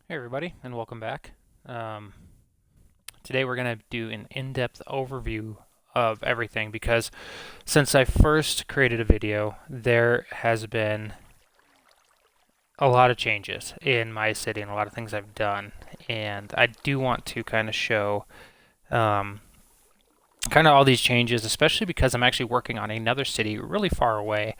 Hey everybody, and welcome back. Um, Today we're going to do an in-depth overview of everything because since I first created a video, there has been a lot of changes in my city and a lot of things I've done, and I do want to kind of show um, kind of all these changes, especially because I'm actually working on another city really far away.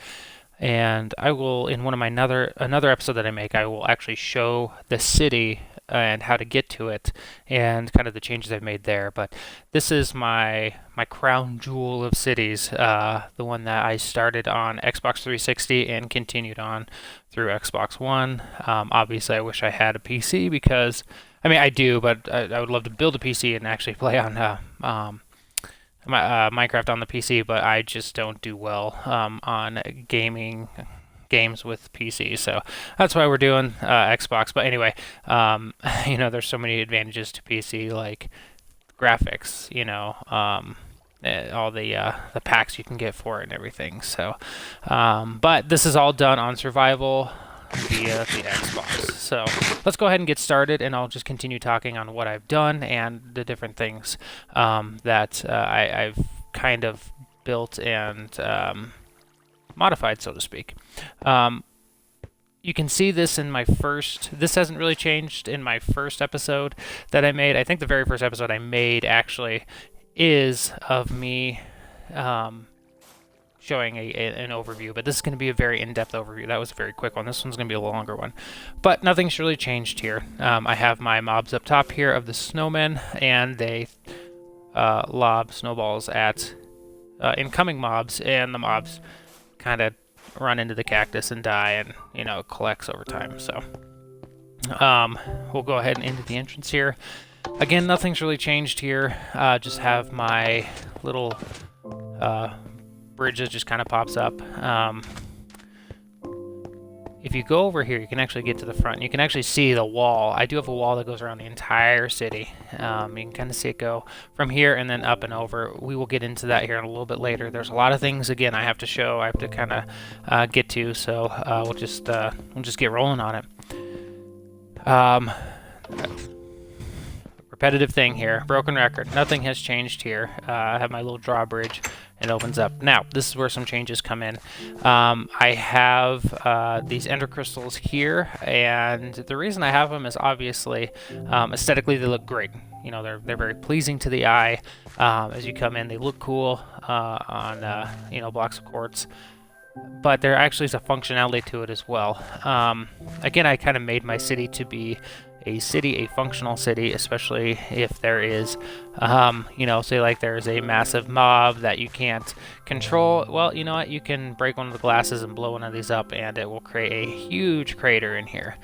And I will, in one of my another episode that I make, I will actually show the city and how to get to it and kind of the changes I've made there. But this is my crown jewel of cities, the one that I started on Xbox 360 and continued on through Xbox One. Obviously, I wish I had a PC because I mean I do, but I would love to build a PC and actually play on Minecraft on the PC, but I just don't do well on gaming games with PC. So that's why we're doing Xbox. But anyway, there's so many advantages to PC, like graphics, all the packs you can get for it and everything. So, but this is all done on survival via the Xbox. So let's go ahead and get started, and I'll just continue talking on what I've done and the different things that I've kind of built and modified, so to speak. You can see this in my this hasn't really changed in my first episode that I made. I think the very first episode I made actually is of me showing an overview, but this is going to be a very in-depth overview. That was a very quick one. This one's going to be a longer one, but nothing's really changed here. I have my mobs up top here of the snowmen, and they lob snowballs at incoming mobs, and the mobs kind of run into the cactus and die, and it collects over time. So we'll go ahead and into the entrance here. Again, nothing's really changed here. Just have my little bridge that just kind of pops up. If you go over here, you can actually get to the front. You can actually see the wall. I do have a wall that goes around the entire city. You can kind of see it go from here and then up and over. We will get into that here in a little bit later. There's a lot of things, again, I have to show. I have to kind of get to, so we'll just get rolling on it. Repetitive thing here. Broken record. Nothing has changed here. I have my little drawbridge. It opens up. Now, this is where some changes come in. I have these ender crystals here, and the reason I have them is obviously aesthetically they look great. They're very pleasing to the eye. As you come in, they look cool on blocks of quartz. But there actually is a functionality to it as well. Again, I kind of made my city to be a functional city, especially if there is, say like there's a massive mob that you can't control. Well, you know what? You can break one of the glasses and blow one of these up, and it will create a huge crater in here.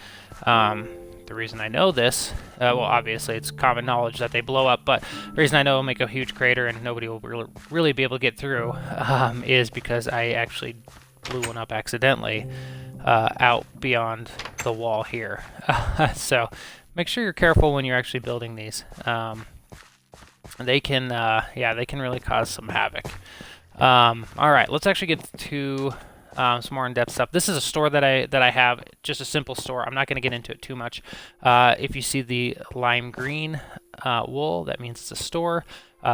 The reason I know this, well, obviously it's common knowledge that they blow up, but the reason I know it'll make a huge crater and nobody will really be able to get through is because I actually blew one up accidentally out beyond the wall here. So make sure you're careful when you're actually building these. They can really cause some havoc. All right, let's actually get to some more in-depth stuff. This is a store that I have, just a simple store. I'm not going to get into it too much. If you see the lime green wool, that means it's a store.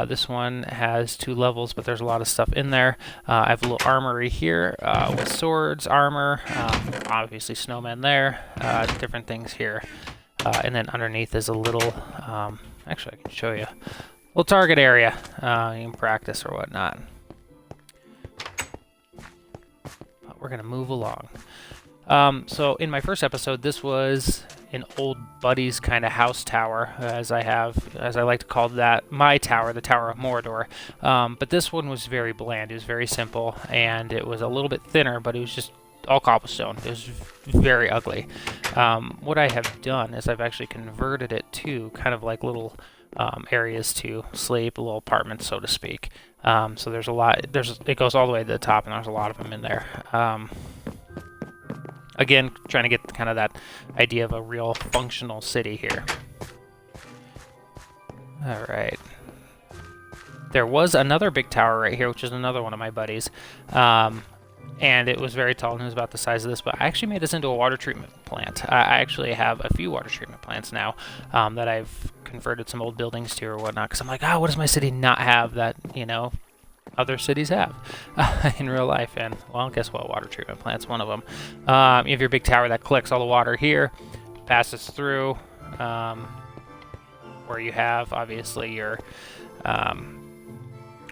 This one has 2 levels, but there's a lot of stuff in there. I have a little armory here with swords, armor, obviously snowmen there, different things here. And then underneath is a little, actually I can show you, little target area. You can practice or whatnot. But we're going to move along. So in my first episode, this was an old buddy's kind of house tower, as I like to call that, my tower, the Tower of Mordor. But this one was very bland. It was very simple, and it was a little bit thinner, but it was just all cobblestone. It was very ugly. What I have done is I've actually converted it to kind of like little areas to sleep, little apartments, so to speak. So there's a lot. It goes all the way to the top, and there's a lot of them in there. Again, trying to get kind of that idea of a real functional city here. All right. There was another big tower right here, which is another one of my buddies. and it was very tall and it was about the size of this, but I actually made this into a water treatment plant. I actually have a few water treatment plants now that I've converted some old buildings to or whatnot, because I'm like, what does my city not have that, other cities have in real life? And, well, guess what? Water treatment plant's one of them. You have your big tower that collects all the water here, passes through, where you have, obviously, your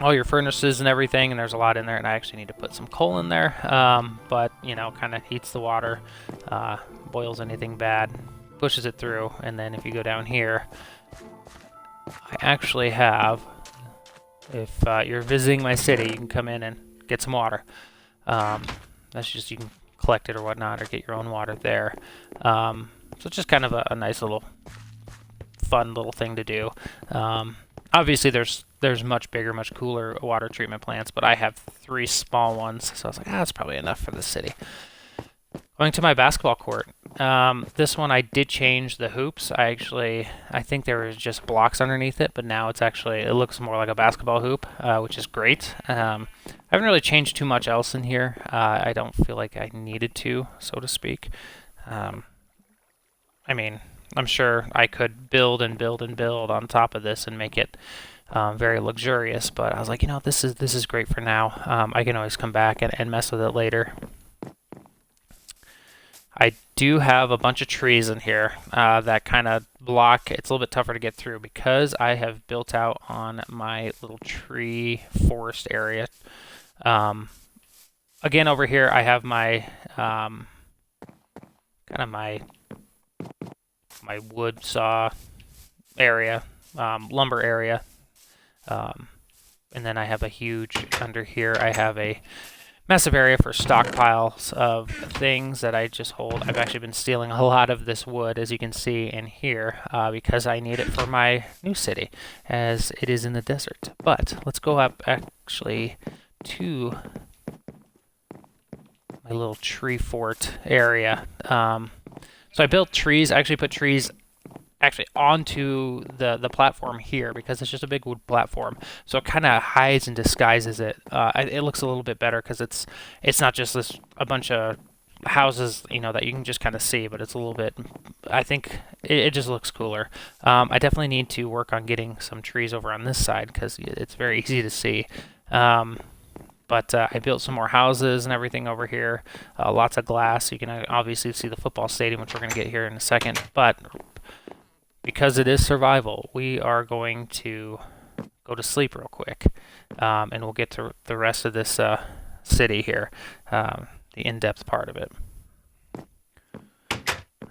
all your furnaces and everything, and there's a lot in there, and I actually need to put some coal in there, but, kind of heats the water, boils anything bad, pushes it through, and then if you go down here, I actually have, if you're visiting my city, you can come in and get some water. That's just, you can collect it or whatnot, or get your own water there. So it's just kind of a nice little, fun little thing to do. Obviously, there's much bigger, much cooler water treatment plants, but I have 3 small ones, so I was like, that's probably enough for the city. Going to my basketball court. This one I did change the hoops. I think there was just blocks underneath it, but now it looks more like a basketball hoop, which is great. I haven't really changed too much else in here. I don't feel like I needed to, so to speak. I mean, I'm sure I could build and build and build on top of this and make it very luxurious, but I was like, this is great for now. I can always come back and mess with it later. I do have a bunch of trees in here that kind of block. It's a little bit tougher to get through because I have built out on my little tree forest area. Again, over here I have my my wood saw area, lumber area, and then I have a huge, under here I have a massive area for stockpiles of things that I just hold. I've actually been stealing a lot of this wood, as you can see in here, because I need it for my new city, as it is in the desert. But let's go up actually to my little tree fort area. So I built trees. I actually put trees onto the platform here because it's just a big wood platform. So it kind of hides and disguises it. It looks a little bit better because it's not just a bunch of houses, that you can just kind of see, but it's a little bit, I think it just looks cooler. I definitely need to work on getting some trees over on this side because it's very easy to see. But I built some more houses and everything over here. Lots of glass. You can obviously see the football stadium, which we're going to get here in a second. But because it is survival, we are going to go to sleep real quick. And we'll get to the rest of this city here, the in-depth part of it.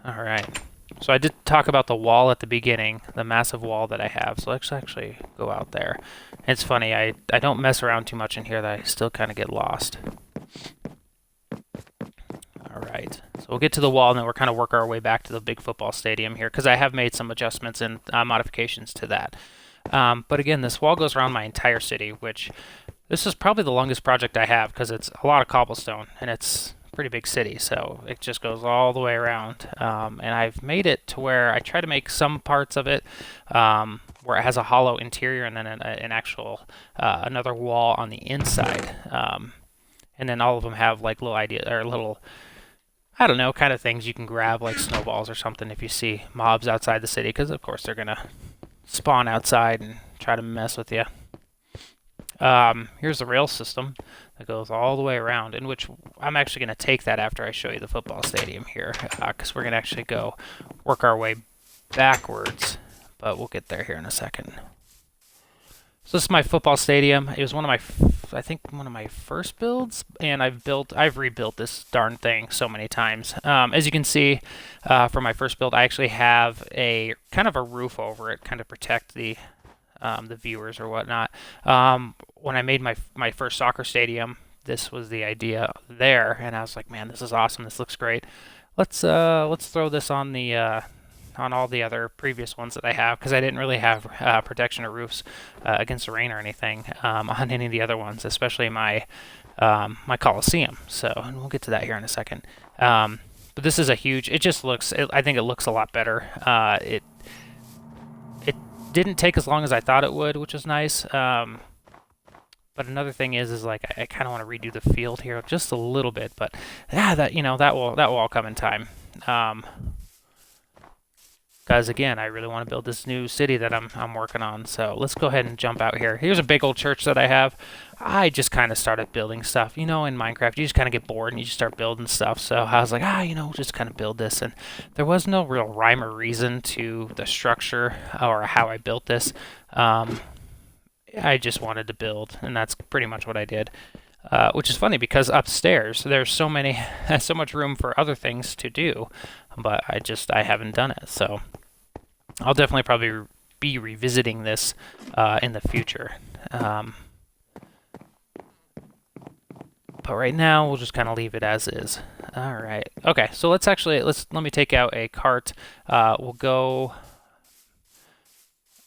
All right. So I did talk about the wall at the beginning, the massive wall that I have. So let's actually go out there. It's funny, I don't mess around too much in here that I still kind of get lost. All right, so we'll get to the wall and then we'll kind of work our way back to the big football stadium here because I have made some adjustments and modifications to that. But again, this wall goes around my entire city, which this is probably the longest project I have because it's a lot of cobblestone and it's pretty big city, so it just goes all the way around. And I've made it to where I try to make some parts of it where it has a hollow interior and then an actual another wall on the inside. And then all of them have like little I don't know, kind of things you can grab, like snowballs or something if you see mobs outside the city, because of course they're gonna spawn outside and try to mess with you. Here's the rail system that goes all the way around, in which I'm actually going to take that after I show you the football stadium here, because we're going to actually go work our way backwards, but we'll get there here in a second. So this is my football stadium. It was one of my first builds, and I've rebuilt this darn thing so many times. As you can see, for my first build, I actually have a kind of a roof over it, kind of protect the viewers or whatnot. When I made my first soccer stadium, this was the idea there, and I was like, man, this is awesome. This looks great. Let's throw this on the on all the other previous ones that I have, because I didn't really have protection or roofs against the rain or anything on any of the other ones, especially my my Coliseum. So, and we'll get to that here in a second. But this is a huge. It just looks. I think it looks a lot better. It didn't take as long as I thought it would, which is nice. But another thing is like I kind of want to redo the field here just a little bit, but yeah, that that will all come in time. Because again, I really want to build this new city that I'm working on. So let's go ahead and jump out here. Here's a big old church that I have. I just kind of started building stuff. You know, in Minecraft, you just kind of get bored and you just start building stuff. So I was like, just kind of build this. And there was no real rhyme or reason to the structure or how I built this. I just wanted to build, and that's pretty much what I did. Which is funny because upstairs there's so much room for other things to do, but I haven't done it. So I'll definitely probably be revisiting this in the future. But right now we'll just kind of leave it as is. All right. Okay. So let me take out a cart. We'll go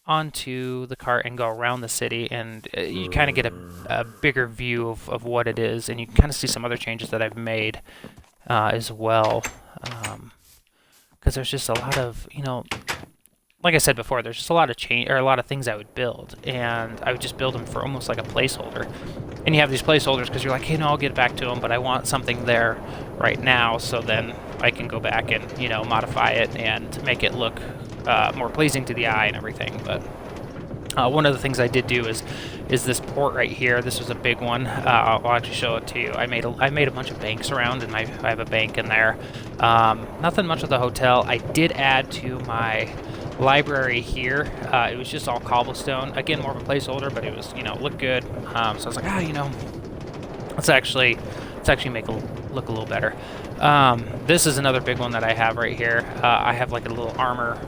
onto the cart and go around the city, and you kind of get a bigger view of what it is, and you can kind of see some other changes that I've made as well, because there's just a lot of, like I said before, there's just a lot of a lot of things I would build, and I would just build them for almost like a placeholder. And you have these placeholders because you're like, hey, no, I'll get back to them, but I want something there right now, so then I can go back and modify it and make it look more pleasing to the eye and everything. But one of the things I did do is this port right here. This was a big one. I'll actually show it to you. I made a bunch of banks around, and I have a bank in there. Nothing much with the hotel. I did add to my library here. It was just all cobblestone. Again, more of a placeholder, but it was looked good. So I was like, let's actually make it look a little better. This is another big one that I have right here. I have like a little armor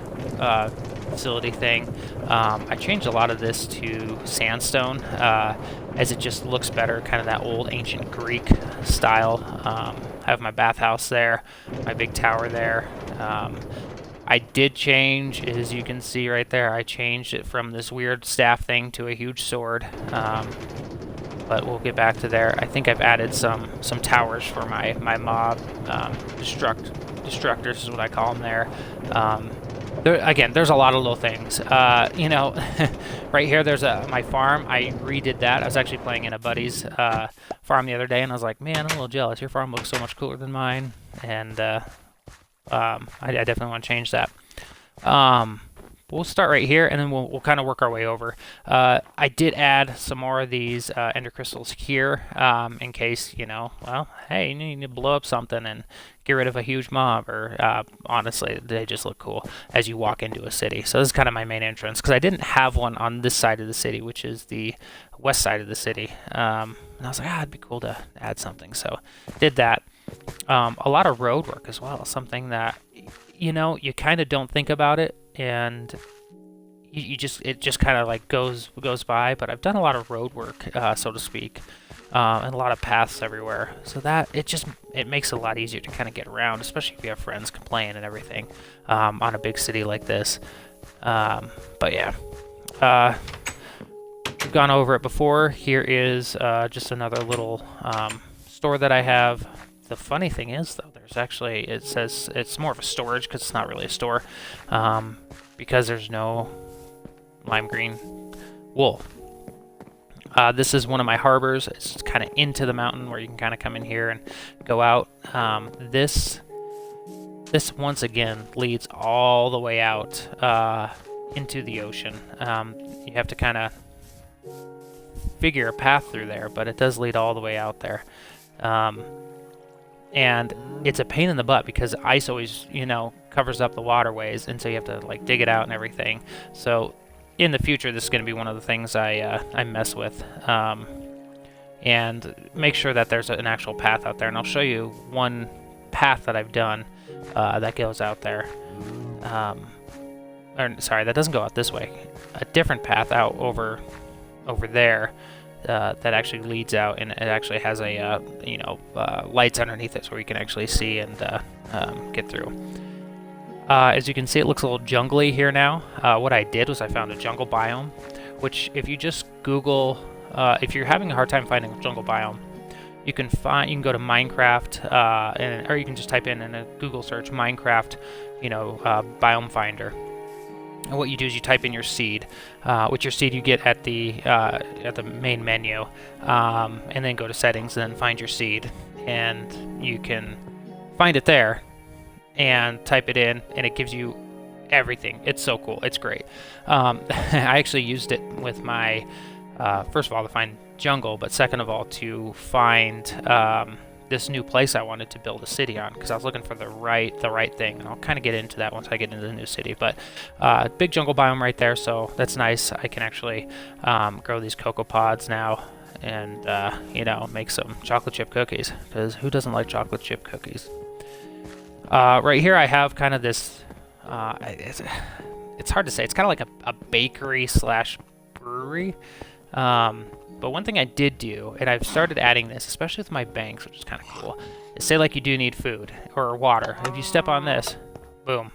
facility thing. I changed a lot of this to sandstone as it just looks better, kind of that old ancient Greek style. I have my bathhouse there, my big tower there. I did change, as you can see right there, I changed it from this weird staff thing to a huge sword. But we'll get back to there. I think I've added some towers for my mob destructors is what I call them there. Again, there's a lot of little things. Right here, there's my farm. I redid that. I was actually playing in a buddy's farm the other day, and I was like, man, I'm a little jealous. Your farm looks so much cooler than mine, and I definitely want to change that. We'll start right here, and then we'll kind of work our way over. I did add some more of these ender crystals here, in case, hey, you need to blow up something and get rid of a huge mob, or honestly, they just look cool as you walk into a city. So this is kind of my main entrance, because I didn't have one on this side of the city, which is the west side of the city. And I was like, it'd be cool to add something, so did that. A lot of road work as well, something that, you kind of don't think about it, and it just kind of like goes by. But I've done a lot of road work, so to speak, and a lot of paths everywhere, so that it makes it a lot easier to kind of get around, especially if you have friends playing and everything on a big city like this. But yeah, we've gone over it before. Here is just another little store that I have. The funny thing is, though, it says it's more of a storage, because it's not really a store, because there's no lime green wool. This is one of my harbors. It's kind of into the mountain where you can kind of come in here and go out. This once again leads all the way out into the ocean. You have to kind of figure a path through there, but it does lead all the way out there. And it's a pain in the butt because ice always, covers up the waterways, and so you have to like dig it out and everything. So in the future, this is going to be one of the things I mess with, and make sure that there's an actual path out there. And I'll show you one path that I've done that goes out there. Sorry, that doesn't go out this way. A different path out over there. That actually leads out, and it actually has a lights underneath it, so you can actually see and get through. As you can see, it looks a little jungly here now. What I did was I found a jungle biome, which if you just Google, if you're having a hard time finding a jungle biome, you can go to Minecraft, or you can just type in a Google search Minecraft, biome finder. And what you do is you type in your seed, which your seed you get at the main menu, and then go to settings, and then find your seed, and you can find it there, and type it in, and it gives you everything. It's so cool. It's great. I actually used it with my first of all to find jungle, but second of all to find this new place I wanted to build a city on, because I was looking for the right thing, and I'll kind of get into that once I get into the new city. But big jungle biome right there, so that's nice. I can actually grow these cocoa pods now, and you know, make some chocolate chip cookies, because who doesn't like chocolate chip cookies? Right here I have kind of this it's hard to say, it's kind of like a bakery slash brewery. But one thing I did do, and I've started adding this, especially with my banks, which is kind of cool, is say like you do need food or water. If you step on this, boom,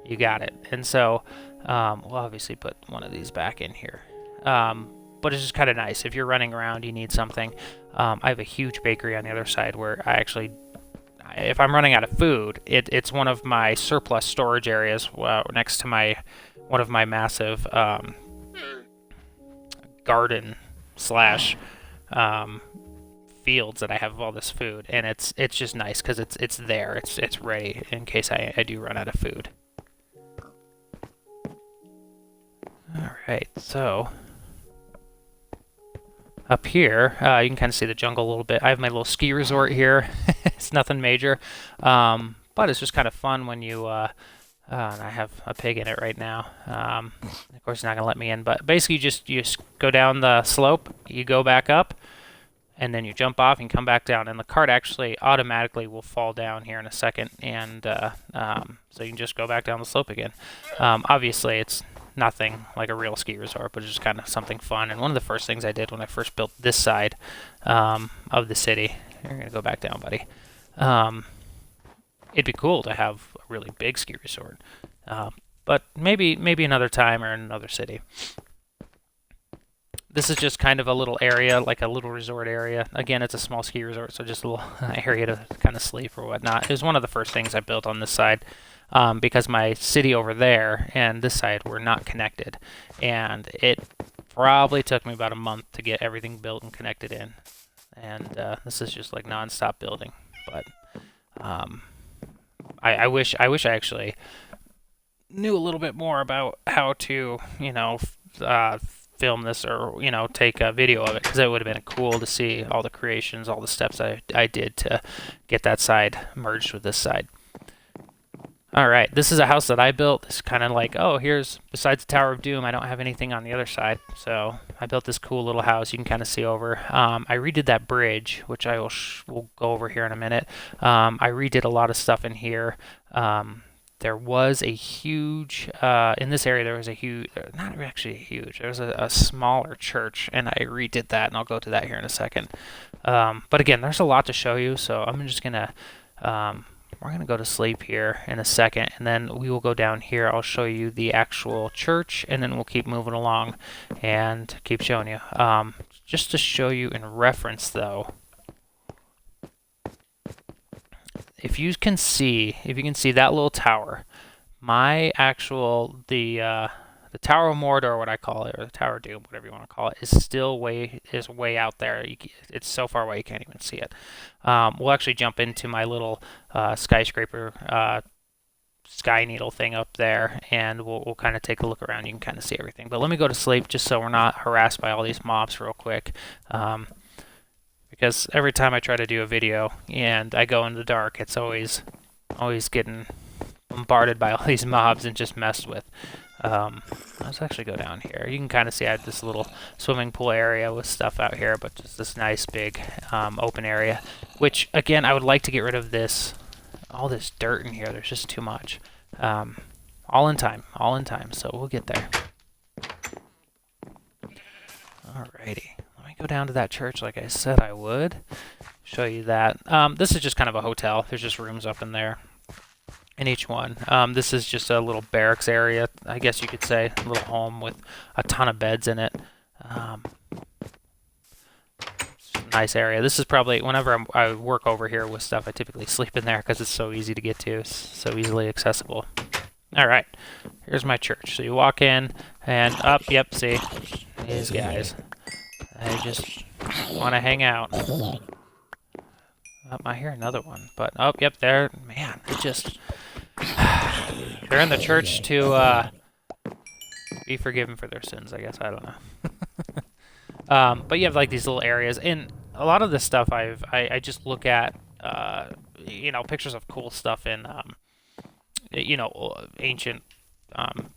you got it. And so we'll obviously put one of these back in here. But it's just kind of nice. If you're running around, you need something. I have a huge bakery on the other side where I actually, if I'm running out of food, it's one of my surplus storage areas next to one of my massive garden slash fields that I have all this food, and it's just nice because it's there, it's ready in case I do run out of food. All right, so up here you can kind of see the jungle a little bit. I have my little ski resort here. It's nothing major, but it's just kind of fun when you and I have a pig in it right now. Of course, it's not going to let me in, but basically you just go down the slope, you go back up, and then you jump off and come back down. And the cart actually automatically will fall down here in a second, and so you can just go back down the slope again. Obviously, it's nothing like a real ski resort, but it's just kind of something fun. And one of the first things I did when I first built this side of the city, you're going to go back down, buddy. It'd be cool to have a really big ski resort, but maybe another time or in another city. This is just kind of a little area, like a little resort area. Again, it's a small ski resort, so just a little area to kind of sleep or whatnot. It was one of the first things I built on this side, because my city over there and this side were not connected, and it probably took me about a month to get everything built and connected in. And this is just like non-stop building, but I wish I actually knew a little bit more about how to, you know, film this, or, you know, take a video of it, because it would have been cool to see all the creations, all the steps I did to get that side merged with this side. All right, this is a house that I built. It's kind of like, oh, here's, besides the Tower of Doom, I don't have anything on the other side. So I built this cool little house you can kind of see over. I redid that bridge, which I will go over here in a minute. I redid a lot of stuff in here. There was a huge, in this area, there was a huge, not actually huge, there was a smaller church, and I redid that, and I'll go to that here in a second. But again, there's a lot to show you, so I'm just going to, we're going to go to sleep here in a second, and then we will go down here. I'll show you the actual church, and then we'll keep moving along and keep showing you. Just to show you in reference, though, if you can see that little tower, my actual, the Tower of Mordor, what I call it, or the Tower of Doom, whatever you want to call it, is still way out there. It's so far away you can't even see it. We'll actually jump into my little skyscraper sky needle thing up there, and we'll kind of take a look around. You can kind of see everything. But let me go to sleep just so we're not harassed by all these mobs real quick. Because every time I try to do a video and I go in the dark, it's always getting bombarded by all these mobs and just messed with. Let's actually go down here. You can kind of see I have this little swimming pool area with stuff out here, but just this nice big open area, which again, I would like to get rid of all this dirt in here. There's just too much. All in time, so we'll get there. Alrighty, let me go down to that church like I said I would. Show you that. This is just kind of a hotel. There's just rooms up in there. In each one. This is just a little barracks area, I guess you could say, a little home with a ton of beds in it. Nice area. This is probably, whenever I work over here with stuff, I typically sleep in there because it's so easy to get to, so easily accessible. All right, here's my church. So you walk in, and up, yep, see, these guys. They just want to hang out. I hear another one, but oh, yep, there. Man, it just they're in the church to be forgiven for their sins. I guess I don't know. But you have like these little areas, and a lot of this stuff I just look at you know, pictures of cool stuff in you know, ancient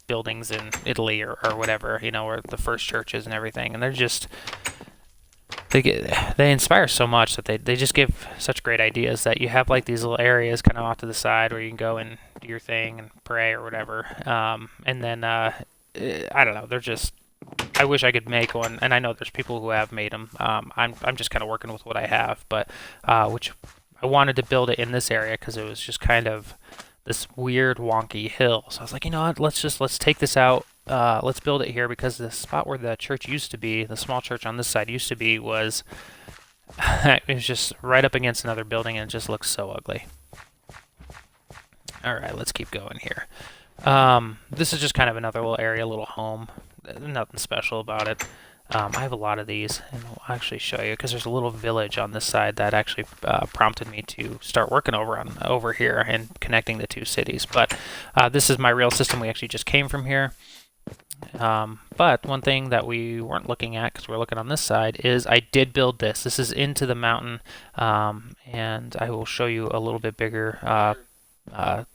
buildings in Italy or whatever, you know, or the first churches and everything, and they're just they inspire so much that they just give such great ideas that you have like these little areas kind of off to the side where you can go and do your thing and pray or whatever. And then I don't know, they're just I wish I could make one, and I know there's people who have made them. I'm just kind of working with what I have, but which I wanted to build it in this area because it was just kind of this weird wonky hill. So I was like, you know what, let's take this out. Let's build it here because the spot where the church used to be, the small church on this side used to be, was it was just right up against another building, and it just looks so ugly. All right, let's keep going here. This is just kind of another little area, little home. Nothing special about it. I have a lot of these, and I'll actually show you because there's a little village on this side that actually prompted me to start working over here and connecting the two cities. But this is my real system. We actually just came from here. But one thing that we weren't looking at because we're looking on this side is I did build this. This is into the mountain, and I will show you a little bit bigger, or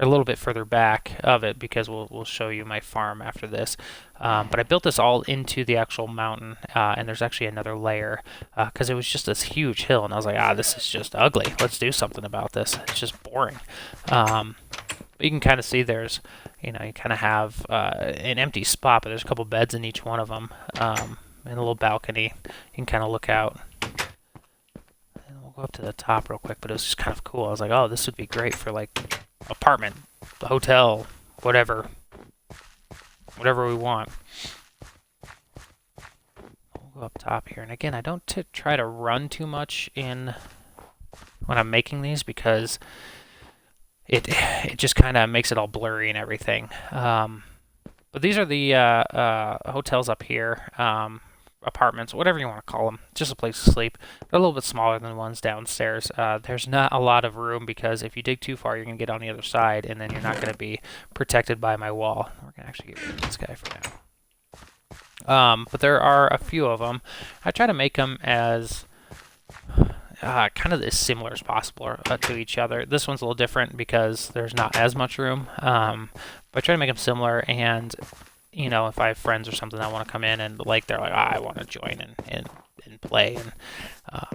a little bit further back of it because we'll show you my farm after this. But I built this all into the actual mountain, and there's actually another layer because it was just this huge hill, and I was like, this is just ugly. Let's do something about this. It's just boring. But you can kind of see there's, you know, you kind of have an empty spot, but there's a couple beds in each one of them, and a little balcony. You can kind of look out. And we'll go up to the top real quick, but it was just kind of cool. I was like, oh, this would be great for like apartment, hotel, whatever we want. We'll go up top here, and again, I don't try to run too much in when I'm making these because it just kind of makes it all blurry and everything. But these are the hotels up here, apartments, whatever you want to call them, just a place to sleep. They're a little bit smaller than the ones downstairs. There's not a lot of room because if you dig too far, you're going to get on the other side, and then you're not going to be protected by my wall. We're going to actually get rid of this guy for now. But there are a few of them. I try to make them as kind of as similar as possible to each other. This one's a little different because there's not as much room, but I try to make them similar. And you know, if I have friends or something that want to come in and like they're like, I want to join and play, and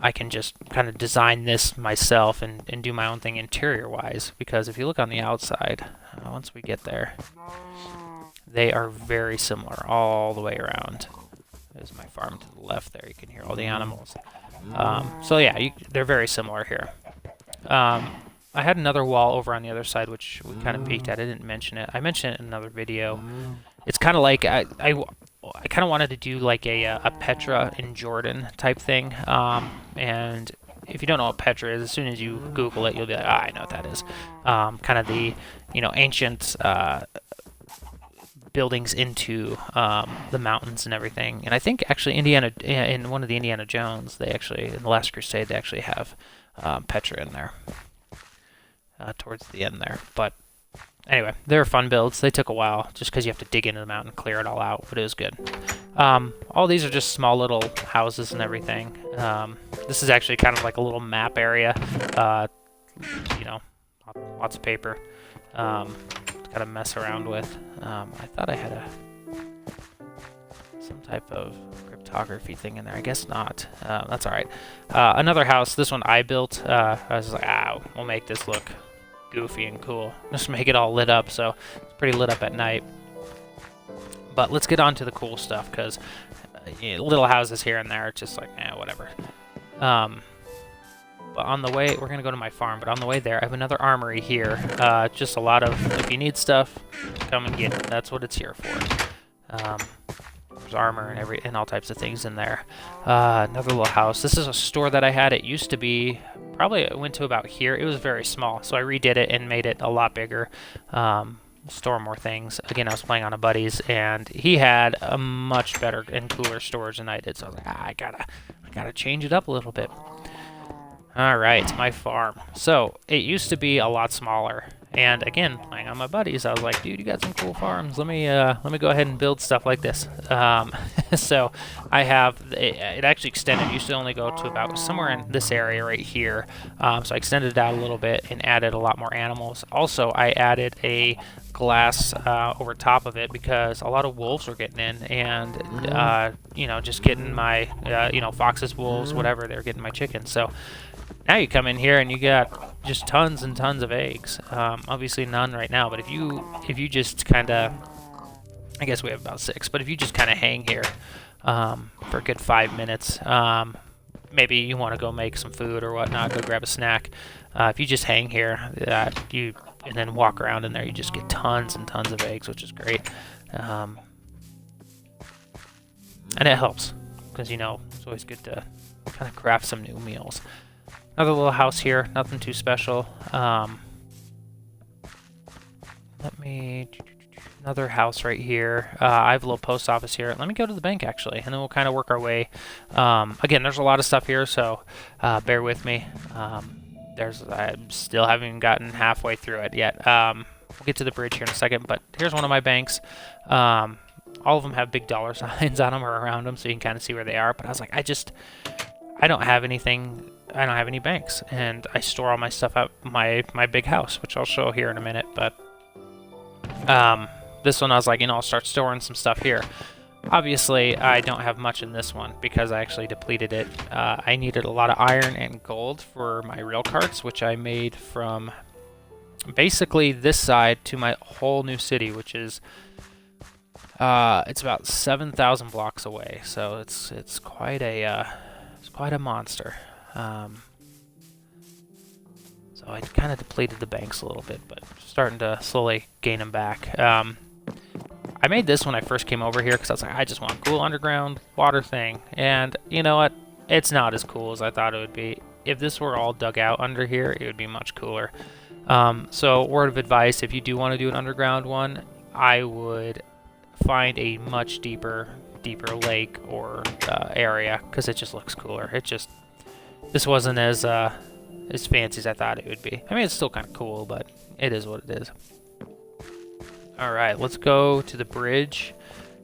I can just kind of design this myself and do my own thing interior wise. Because if you look on the outside, once we get there, they are very similar all the way around. There's my farm to the left there. You can hear all the animals. So yeah, they're very similar here. I had another wall over on the other side, which we kind of peeked at. I didn't mention it. I mentioned it in another video. It's kind of like I kind of wanted to do like a Petra in Jordan type thing. And if you don't know what Petra is, as soon as you Google it, you'll be like, I know what that is. Kind of the, you know, ancient buildings into the mountains and everything. And I think actually in one of the Indiana Jones, they actually, in the Last Crusade, they actually have Petra in there towards the end there. But anyway, they were fun builds. They took a while just because you have to dig into the mountain and clear it all out, but it was good. All these are just small little houses and everything. This is actually kind of like a little map area. You know, lots of paper. Got to mess around with. I thought I had some type of cryptography thing in there. I guess not. That's all right. Another house. This one I built. I was like, we'll make this look goofy and cool. Just make it all lit up, so it's pretty lit up at night. But let's get on to the cool stuff, because you know, little houses here and there, it's just like, whatever. But on the way, we're going to go to my farm, but on the way there, I have another armory here. Just a lot of, if you need stuff, come and get it. That's what it's here for. There's armor and all types of things in there. Another little house. This is a store that I had. It used to be, probably it went to about here. It was very small, so I redid it and made it a lot bigger. store more things. Again, I was playing on a buddy's, and he had a much better and cooler storage than I did. So I was like, I gotta change it up a little bit. All right, my farm. So it used to be a lot smaller, and again, playing on my buddies, I was like, dude, you got some cool farms. Let me go ahead and build stuff like this. So I have it actually extended. It used to only go to about somewhere in this area right here. So I extended it out a little bit and added a lot more animals. Also, I added a glass over top of it because a lot of wolves were getting in, and you know, just getting my you know, foxes, wolves, whatever, they're getting my chickens. So now you come in here and you got just tons and tons of eggs. Obviously none right now, but if you just kind of, I guess we have about 6, but if you just kind of hang here for a good 5 minutes, maybe you want to go make some food or whatnot, go grab a snack. If you just hang here, and then walk around in there, you just get tons and tons of eggs, which is great. And it helps because, you know, it's always good to kind of craft some new meals. Another little house here, nothing too special. Another house right here. I have a little post office here. Let me go to the bank actually, and then we'll kind of work our way. Again, there's a lot of stuff here, so bear with me. I still haven't gotten halfway through it yet. We'll get to the bridge here in a second, but here's one of my banks. All of them have big dollar signs on them or around them, so you can kind of see where they are. But I was like, I don't have anything. I don't have any banks, and I store all my stuff at my big house, which I'll show here in a minute. But this one, I was like, you know, I'll start storing some stuff here. Obviously, I don't have much in this one because I actually depleted it. I needed a lot of iron and gold for my rail carts, which I made from basically this side to my whole new city, which is it's about 7,000 blocks away. So it's quite a monster. So I kind of depleted the banks a little bit, but starting to slowly gain them back. I made this when I first came over here because I was like, I just want a cool underground water thing. And you know what? It's not as cool as I thought it would be. If this were all dug out under here, it would be much cooler. So word of advice, if you do want to do an underground one, I would find a much deeper lake or area because it just looks cooler. This wasn't as fancy as I thought it would be. I mean, it's still kind of cool, but it is what it is. All right, let's go to the bridge,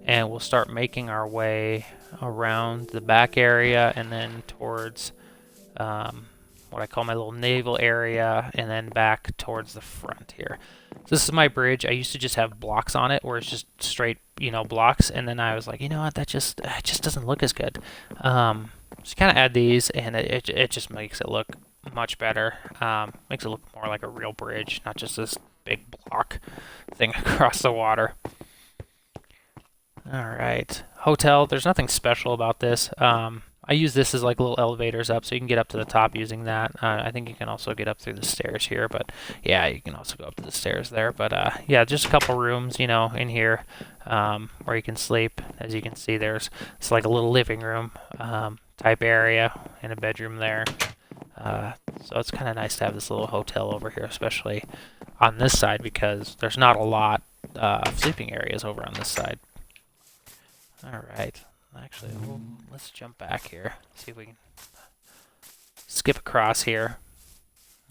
and we'll start making our way around the back area and then towards what I call my little naval area, and then back towards the front here. So this is my bridge. I used to just have blocks on it, where it's just straight, you know, blocks, and then I was like, you know what, it just doesn't look as good. Just kind of add these, and it just makes it look much better. Makes it look more like a real bridge, not just this big block thing across the water. All right, hotel. There's nothing special about this. I use this as like little elevators up, so you can get up to the top using that. I think you can also get up through the stairs here, but yeah, you can also go up to the stairs there. But yeah, just a couple rooms, you know, in here where you can sleep. As you can see, it's like a little living room type area and a bedroom there. So it's kind of nice to have this little hotel over here, especially on this side, because there's not a lot of sleeping areas over on this side. All right. Actually, let's jump back here. See if we can skip across here.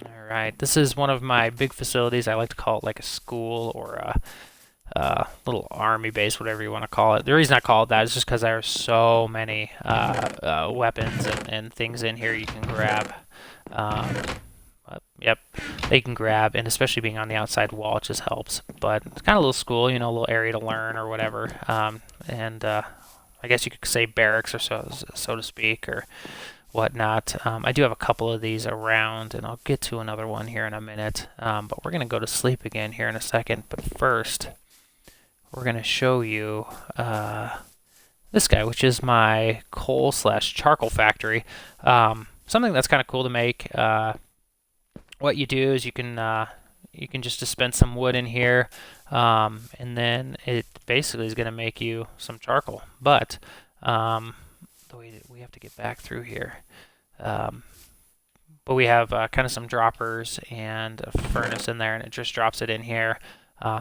All right. This is one of my big facilities. I like to call it like a school or a little army base, whatever you want to call it. The reason I call it that is just because there are so many weapons and things in here you can grab. Yep, they can grab, and especially being on the outside wall, it just helps. But it's kind of a little school, you know, a little area to learn or whatever. I guess you could say barracks or so to speak, or whatnot. I do have a couple of these around, and I'll get to another one here in a minute. But we're going to go to sleep again here in a second. But first, we're going to show you this guy, which is my coal/charcoal factory. Something that's kind of cool to make. What you do is you can just dispense some wood in here, and then it basically is going to make you some charcoal. But we have to get back through here. But we have kind of some droppers and a furnace in there, and it just drops it in here.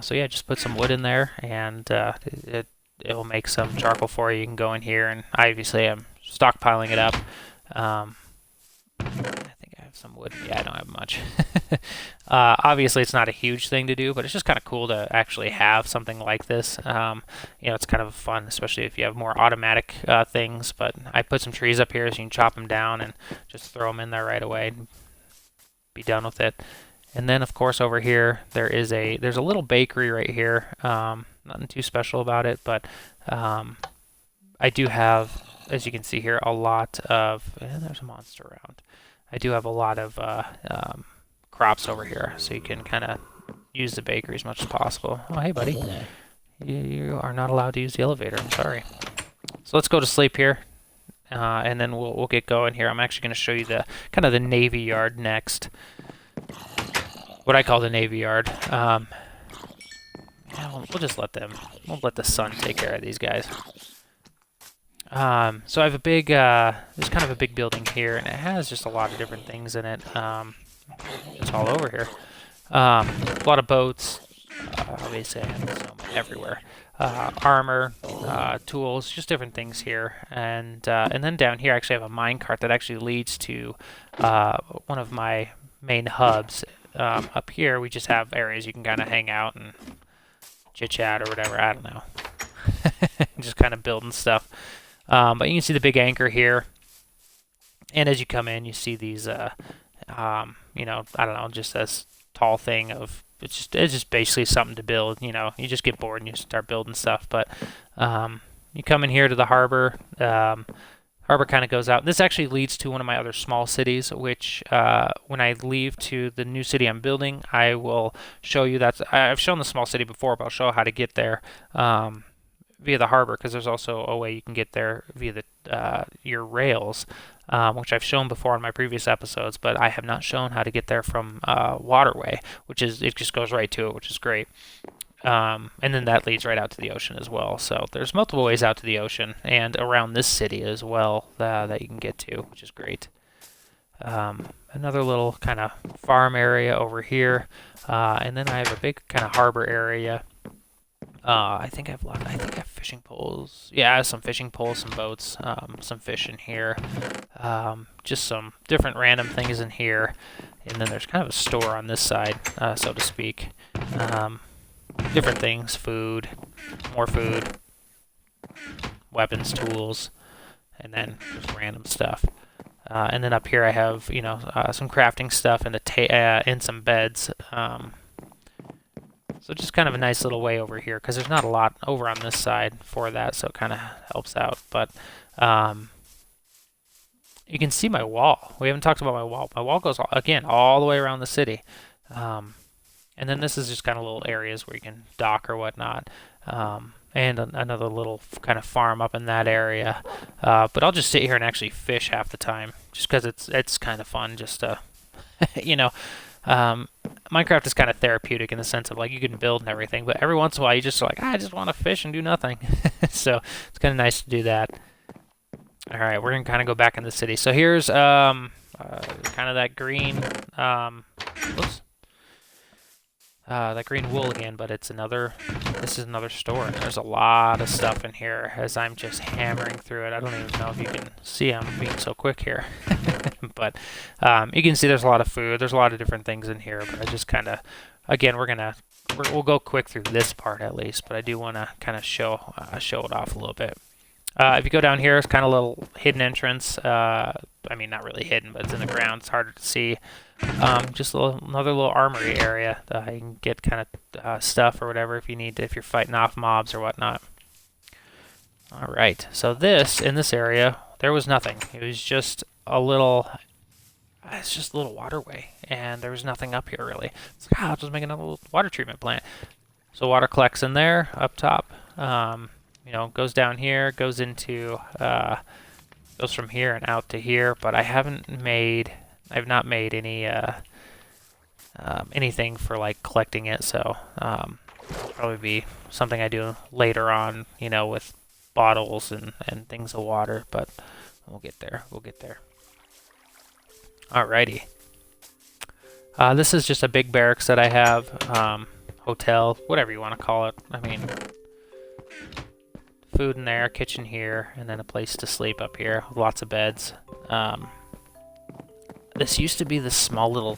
So yeah, just put some wood in there, and it will make some charcoal for you. You can go in here, and obviously I'm stockpiling it up. I think I have some wood. Yeah, I don't have much. Obviously, it's not a huge thing to do, but it's just kind of cool to actually have something like this. You know, it's kind of fun, especially if you have more automatic things. But I put some trees up here so you can chop them down and just throw them in there right away and be done with it. And then, of course, over here there's a little bakery right here. Nothing too special about it, but I do have, as you can see here, a lot of. There's a monster around. I do have a lot of crops over here, so you can kind of use the bakery as much as possible. Oh, hey, buddy. You are not allowed to use the elevator. I'm sorry. So let's go to sleep here, and then we'll get going here. I'm actually going to show you the kind of the Navy Yard next. What I call the Navy Yard. Yeah, we'll just we'll let the sun take care of these guys. So I have a big, there's kind of a big building here, and it has just a lot of different things in it. It's all over here. A lot of boats. Obviously, I have so many everywhere. Armor, tools, just different things here. And then down here, I actually have a minecart that actually leads to one of my main hubs. Up here, we just have areas you can kind of hang out and chit-chat or whatever. I don't know. Just kind of building stuff. But you can see the big anchor here. And as you come in, you see these, you know, I don't know, just this tall thing of, it's just basically something to build. You know, you just get bored and you start building stuff. But you come in here to the harbor. Harbor kind of goes out. This actually leads to one of my other small cities, which when I leave to the new city I'm building, I will show you that. I've shown the small city before, but I'll show how to get there via the harbor, because there's also a way you can get there via your rails, which I've shown before in my previous episodes, but I have not shown how to get there from waterway, which is, it just goes right to it, which is great. And then that leads right out to the ocean as well. So there's multiple ways out to the ocean and around this city as well that you can get to, which is great. Another little kind of farm area over here, and then I have a big kind of harbor area. I think I have fishing poles. Yeah, I have some fishing poles, some boats, some fish in here. Just some different random things in here. And then there's kind of a store on this side, so to speak. Different things, food, more food, weapons, tools, and then just random stuff. And then up here I have, you know, some crafting stuff and some beds. So just kind of a nice little way over here, because there's not a lot over on this side for that, so it kind of helps out. But you can see my wall. We haven't talked about my wall. My wall goes, again, all the way around the city. And then this is just kind of little areas where you can dock or whatnot. And another little kind of farm up in that area. But I'll just sit here and actually fish half the time, just because it's kind of fun just to, you know, Minecraft is kind of therapeutic in the sense of, like, you can build and everything, but every once in a while you just like, I just want to fish and do nothing. So it's kind of nice to do that. All right, we're gonna kind of go back in the city. So here's kind of that green, whoops, that green wool again, but this is another store, and there's a lot of stuff in here as I'm just hammering through it. I don't even know if you can see I'm being so quick here. But you can see there's a lot of food. There's a lot of different things in here, but I just kind of, again, we'll go quick through this part at least, but I do want to kind of show it off a little bit. If you go down here, it's kind of a little hidden entrance. I mean, not really hidden, but it's in the ground. It's harder to see. Just another little armory area that you can get kind of stuff or whatever if you need to, if you're fighting off mobs or whatnot. All right, so in this area, there was nothing. It was just it's just a little waterway, and there was nothing up here really. It's like, I'll just make another little water treatment plant. So water collects in there up top. You know, goes down here, goes into, goes from here and out to here. But I've not made any anything for like collecting it. So it'll probably be something I do later on, you know, with bottles and things of water. But we'll get there. We'll get there. Alrighty. This is just a big barracks that I have. hotel, whatever you want to call it. I mean, food in there, kitchen here, and then a place to sleep up here with lots of beds. This used to be this small little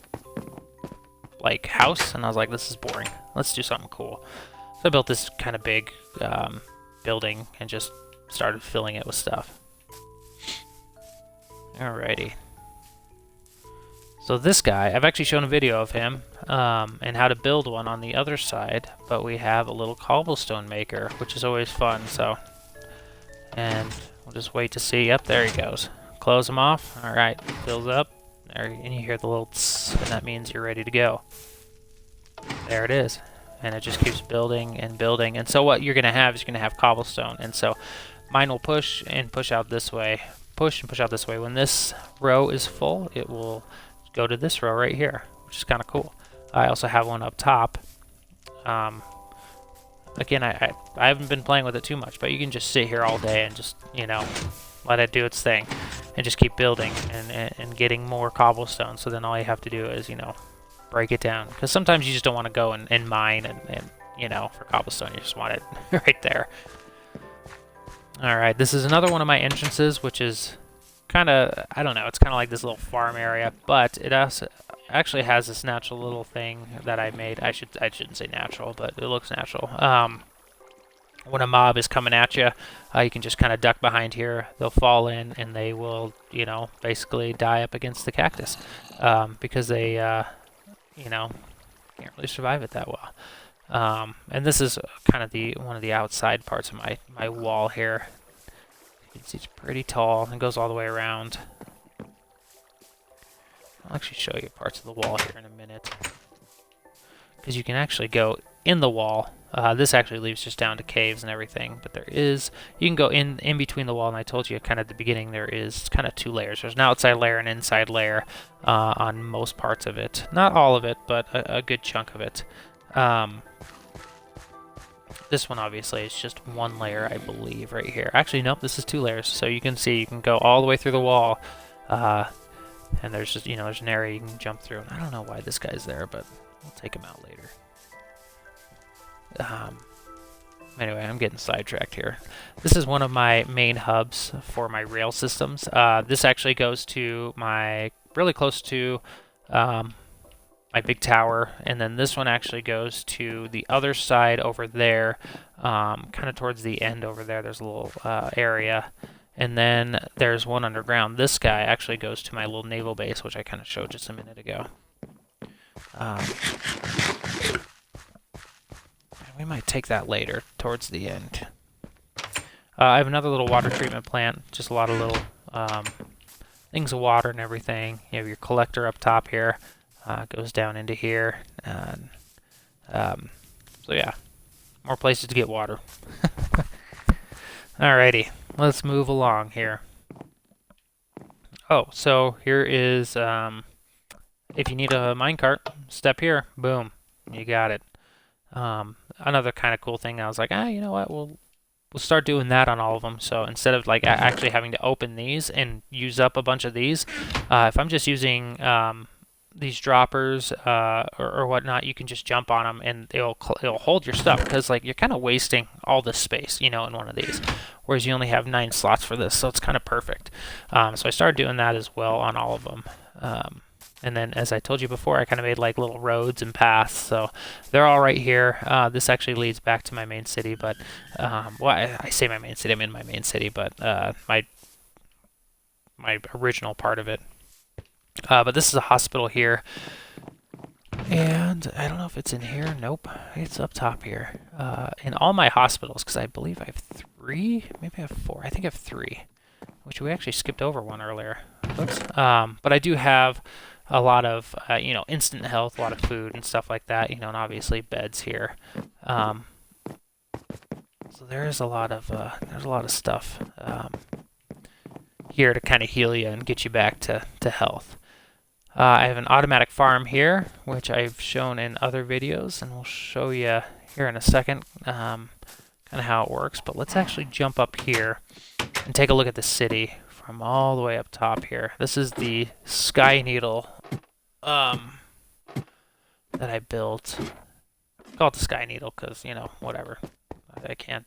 like house, and I was like, this is boring. Let's do something cool. So I built this kind of big building and just started filling it with stuff. Alrighty. So this guy, I've actually shown a video of him and how to build one on the other side, but we have a little cobblestone maker, which is always fun. So, and we'll just wait to see. Yep, there he goes. Close him off. All right, fills up. There, and you hear the little tss, and that means you're ready to go. There it is, and it just keeps building and building. And so what you're gonna have is you're gonna have cobblestone, and so mine will push and push out this way, push and push out this way. When this row is full, it will go to this row right here, which is kind of cool. I also have one up top. Again, I haven't been playing with it too much, but you can just sit here all day and just, you know, let it do its thing and just keep building and getting more cobblestone. So then all you have to do is, you know, break it down. Because sometimes you just don't want to go and mine and, you know, for cobblestone, you just want it right there. Alright, this is another one of my entrances, which is kind of, I don't know, it's kind of like this little farm area, but it also actually has this natural little thing that I made. I shouldn't say natural, but it looks natural. When a mob is coming at you, you can just kind of duck behind here. They'll fall in, and they will, you know, basically die up against the cactus because they, you know, can't really survive it that well. And this is kind of one of the outside parts of my wall here. You can see it's pretty tall and goes all the way around. I'll actually show you parts of the wall here in a minute, because you can actually go in the wall. This actually leads just down to caves and everything, but you can go in between the wall, and I told you kind of at the beginning there is kind of two layers. There's an outside layer and an inside layer on most parts of it. Not all of it, but a good chunk of it. This one obviously is just one layer, I believe, right here. Actually, nope, this is two layers. So you can see, you can go all the way through the wall, and there's just, you know, there's an area you can jump through. And I don't know why this guy's there, but we'll take him out later. Anyway, I'm getting sidetracked here. This is one of my main hubs for my rail systems. This actually goes to really close to my big tower, and then this one actually goes to the other side over there, kind of towards the end over there. There's a little area, and then there's one underground. This guy actually goes to my little naval base, which I kind of showed just a minute ago. We might take that later, towards the end. I have another little water treatment plant, just a lot of little things of water and everything. You have your collector up top here. Goes down into here, and so yeah, more places to get water. Alrighty, let's move along here. Oh, so here is, if you need a minecart, step here, boom, you got it. Another kind of cool thing, I was like, you know what, we'll start doing that on all of them. So instead of like actually having to open these and use up a bunch of these, if I'm just using these droppers or whatnot, you can just jump on them and it'll hold your stuff, because like you're kind of wasting all this space, you know, in one of these, whereas you only have 9 slots for this, so it's kind of perfect. So I started doing that as well on all of them. And then, as I told you before, I kind of made like little roads and paths, so they're all right here. This actually leads back to my main city, but well, I say my main city, I'm in my main city, but my original part of it. But this is a hospital here, and I don't know if it's in here. Nope, it's up top here. In all my hospitals, because I believe I have 3, maybe I have 4. I think I have 3, which we actually skipped over one earlier. Oops. But I do have a lot of, you know, instant health, a lot of food and stuff like that, you know, and obviously beds here. So there's a lot of stuff here to kind of heal you and get you back to health. I have an automatic farm here, which I've shown in other videos, and we'll show you here in a second kind of how it works. But let's actually jump up here and take a look at the city from all the way up top here. This is the Sky Needle that I built. call it the Sky Needle because, you know, whatever. I can't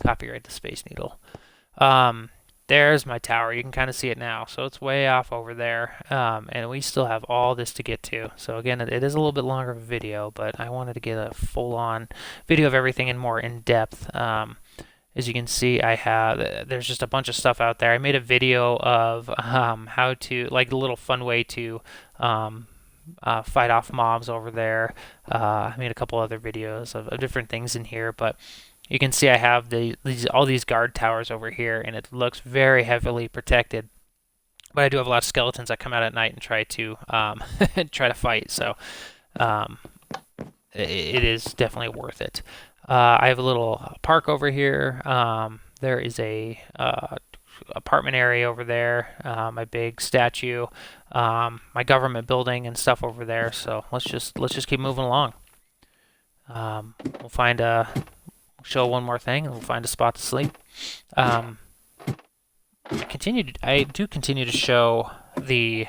copyright the Space Needle. There's my tower. You can kind of see it now. So it's way off over there. And we still have all this to get to. So again, it is a little bit longer of a video, but I wanted to get a full-on video of everything and more in-depth. As you can see, there's just a bunch of stuff out there. I made a video of how to, like, a little fun way to fight off mobs over there. I made a couple other videos of different things in here, but you can see I have all these guard towers over here, and it looks very heavily protected. But I do have a lot of skeletons that come out at night and try to try to fight. So it is definitely worth it. I have a little park over here. There is a apartment area over there. My big statue, my government building and stuff over there. So let's just keep moving along. We'll find show one more thing, and we'll find a spot to sleep. I do continue to show the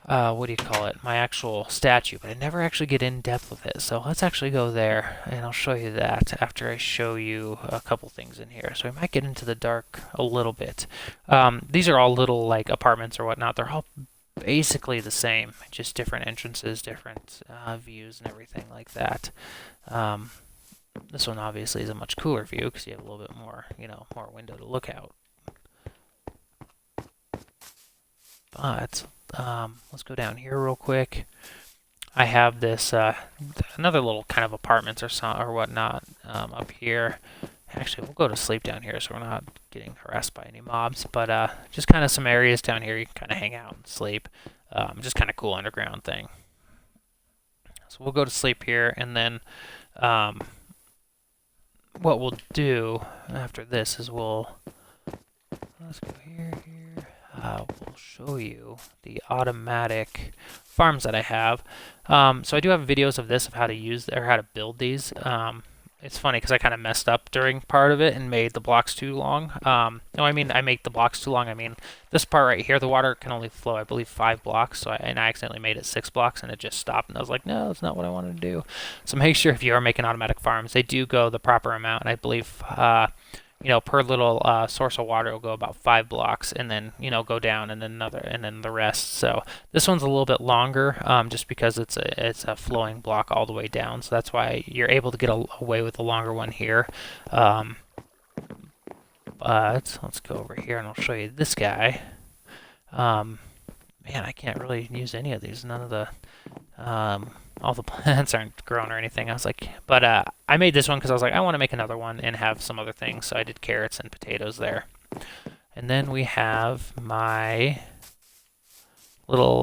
what do you call it? My actual statue, but I never actually get in depth with it. So let's actually go there, and I'll show you that after I show you a couple things in here. So we might get into the dark a little bit. These are all little like apartments or whatnot. They're all basically the same, just different entrances, different views, and everything like that. This one obviously is a much cooler view because you have a little bit more, you know, more window to look out. But let's go down here real quick. I have this another little kind of apartments or whatnot up here. Actually, we'll go to sleep down here so we're not getting harassed by any mobs. But just kind of some areas down here you can kind of hang out and sleep. Just kind of cool underground thing. So we'll go to sleep here, and then what we'll do after this is let's go here. We'll show you the automatic farms that I have. So I do have videos of this, of how to use or how to build these. It's funny because I kind of messed up during part of it and made the blocks too long. No, I mean I make the blocks too long. I mean this part right here, the water can only flow, I believe, 5 blocks. So I accidentally made it 6 blocks, and it just stopped. And I was like, no, that's not what I wanted to do. So make sure if you are making automatic farms, they do go the proper amount. And I believe you know, per little source of water will go about 5 blocks, and then, you know, go down, and then another, and then the rest. So this one's a little bit longer, just because it's a flowing block all the way down. So that's why you're able to get away with the longer one here. But let's go over here, and I'll show you this guy. Man, I can't really use any of these. None of the all the plants aren't grown or anything. I was like, but I made this one because I was like, I want to make another one and have some other things. So I did carrots and potatoes there. And then we have my little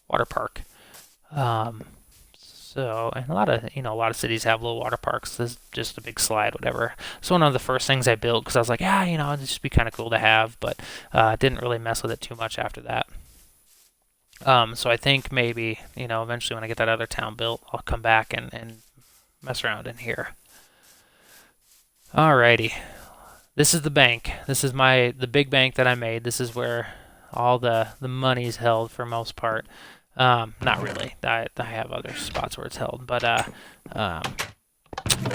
water park. So, and a lot of cities have little water parks. This is just a big slide, whatever. So one of the first things I built because I was like, yeah, you know, it'd just be kind of cool to have, but didn't really mess with it too much after that. So I think maybe, you know, eventually when I get that other town built, I'll come back and mess around in here. Alrighty. This is the bank. This is the big bank that I made. This is where all the money's held for most part. Not really. I have other spots where it's held, but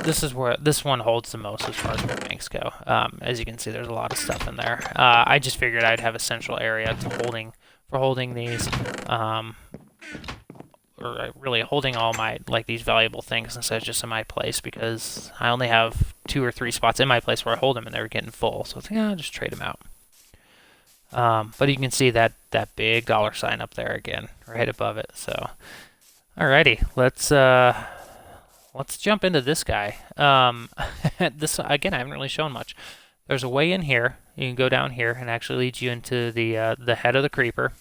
this is where this one holds the most as far as where banks go. As you can see, there's a lot of stuff in there. I just figured I'd have a central area for holding these, or really holding all my, like, these valuable things instead of just in my place, because I only have 2 or 3 spots in my place where I hold them and they're getting full. So it's like, yeah, I'll just trade them out. But you can see that big $sign up there again, right above it. So, alrighty, let's jump into this guy. This again, I haven't really shown much. There's a way in here. You can go down here and actually leads you into the head of the creeper.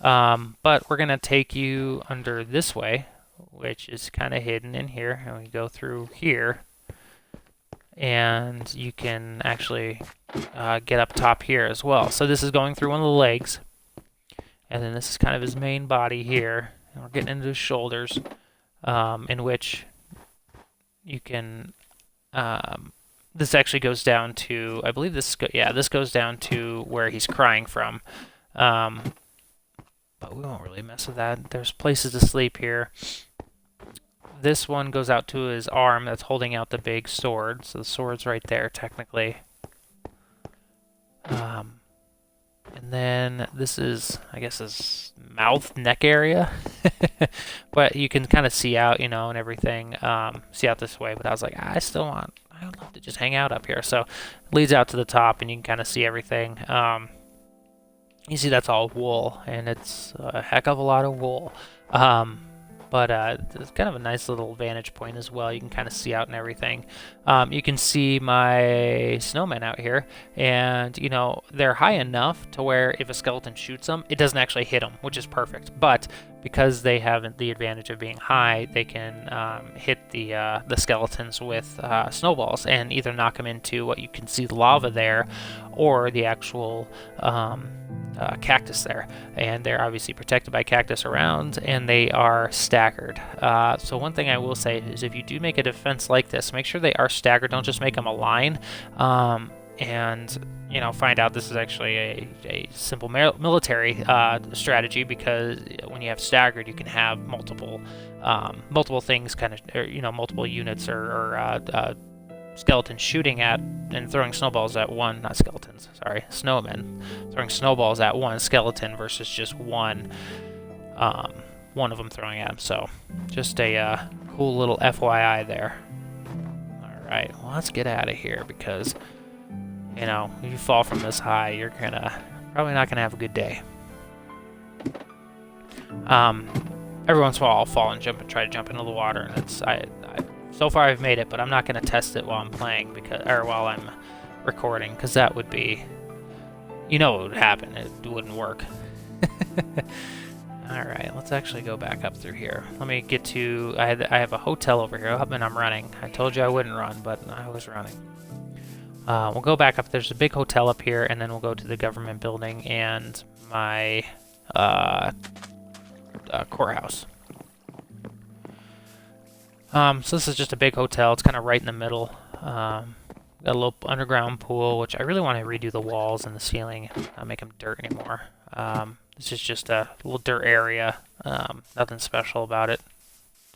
But we're gonna take you under this way, which is kind of hidden in here, and we go through here, and you can actually get up top here as well. So this is going through one of the legs, and then this is kind of his main body here, and we're getting into his shoulders, in which you can. This actually goes down to, I believe this goes down to where he's crying from. But we won't really mess with that. There's places to sleep here. this one goes out to his arm that's holding out the big sword. So the sword's right there, technically. And then this is, I guess, his mouth, neck area. But you can kind of see out, you know, and everything. See out this way. But I was like, I would love to just hang out up here. So it leads out to the top, and you can kind of see everything. You see that's all wool, and it's a heck of a lot of wool. But it's kind of a nice little vantage point as well. You can kind of see out and everything. You can see my snowmen out here, and you know they're high enough to where if a skeleton shoots them, it doesn't actually hit them, which is perfect. But because they have the advantage of being high, they can hit the skeletons with snowballs and either knock them into what you can see the lava there, or the actual cactus there. And they're obviously protected by cactus around, and they are staggered. So one thing I will say is if you do make a defense like this, make sure they are staggered. Don't just make them a line. And you know, find out this is actually a simple military strategy, because when you have staggered, you can have multiple things kind of, or, you know, multiple units or skeletons shooting at and throwing snowballs at one, not skeletons, sorry, snowmen, throwing snowballs at one skeleton versus just one of them throwing at them. So just a cool little FYI there. All right, well, let's get out of here, because you know, if you fall from this high, you're probably not gonna have a good day. Every once in a while I'll fall and try to jump into the water, and it's so far I've made it, but I'm not gonna test it while I'm playing, while I'm recording, because that would be, you know, what would happen. It wouldn't work. All right, let's actually go back up through here. Let me get to. I have a hotel over here, and I'm running. I told you I wouldn't run, but I was running. We'll go back up. There's a big hotel up here, and then we'll go to the government building and my courthouse. So this is just a big hotel. It's kind of right in the middle. Got a little underground pool, which I really want to redo the walls and the ceiling, not make them dirt anymore. This is just a little dirt area. Nothing special about it.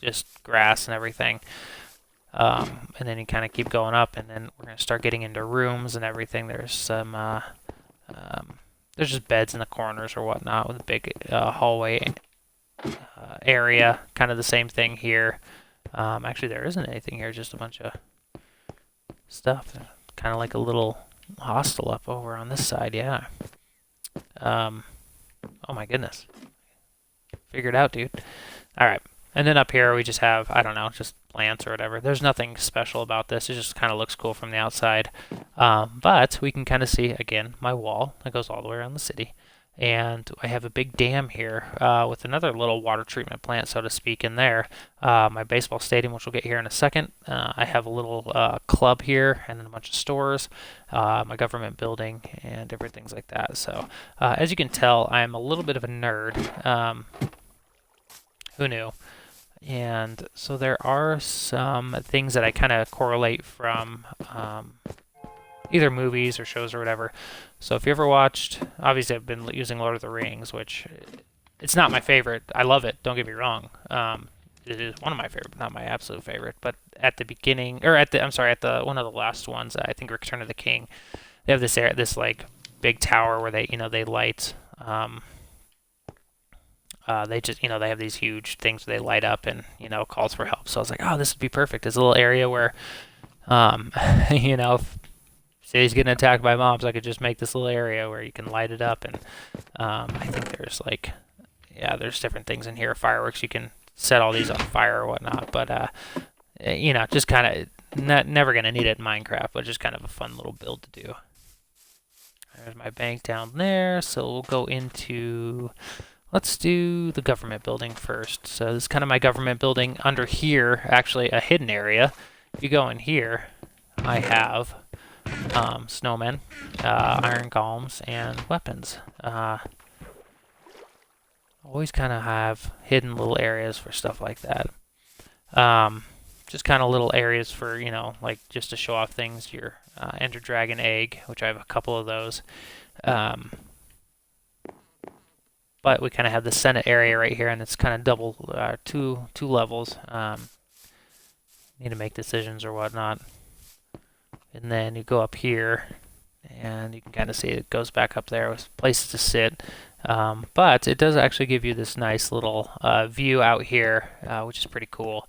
Just grass and everything. And then you kind of keep going up, and then we're going to start getting into rooms and everything. There's some, there's just beds in the corners or whatnot with a big hallway area. Kind of the same thing here. Actually, there isn't anything here, just a bunch of stuff. Kind of like a little hostel up over on this side, yeah. Oh my goodness. Figured out, dude. All right. And then up here we just have, I don't know, just plants or whatever. There's nothing special about this. It just kind of looks cool from the outside. But we can kind of see, again, my wall that goes all the way around the city. And I have a big dam here with another little water treatment plant, so to speak, in there. My baseball stadium, which we'll get here in a second. I have a little club here, and then a bunch of stores, my government building, and different things like that. So as you can tell, I'm a little bit of a nerd. Who knew? And so there are some things that I kind of correlate from either movies or shows or whatever. So if you ever watched, obviously I've been using Lord of the Rings, which it's not my favorite. I love it, don't get me wrong. It is one of my favorite, but not my absolute favorite. But at the beginning, or at the one of the last ones, I think Return of the King, they have this like big tower where they light. They just, they have these huge things where they light up and, calls for help. So I was like, oh, this would be perfect. It's a little area where, if say he's getting attacked by mobs, I could just make this little area where you can light it up. And I think there's there's different things in here. Fireworks, you can set all these on fire or whatnot. But, just kind of never going to need it in Minecraft, but just kind of a fun little build to do. There's my bank down there. So we'll go into... Let's do the government building first. So this is kind of my government building. Under here, actually a hidden area. If you go in here, I have snowmen, iron golems, and weapons. Always kind of have hidden little areas for stuff like that. Just kind of little areas for, like just to show off things. Your Ender Dragon egg, which I have a couple of those. But we kind of have the Senate area right here, and it's kind of double, two levels. need to make decisions or whatnot. And then you go up here, and you can kind of see it goes back up there with places to sit. But it does actually give you this nice little view out here, which is pretty cool.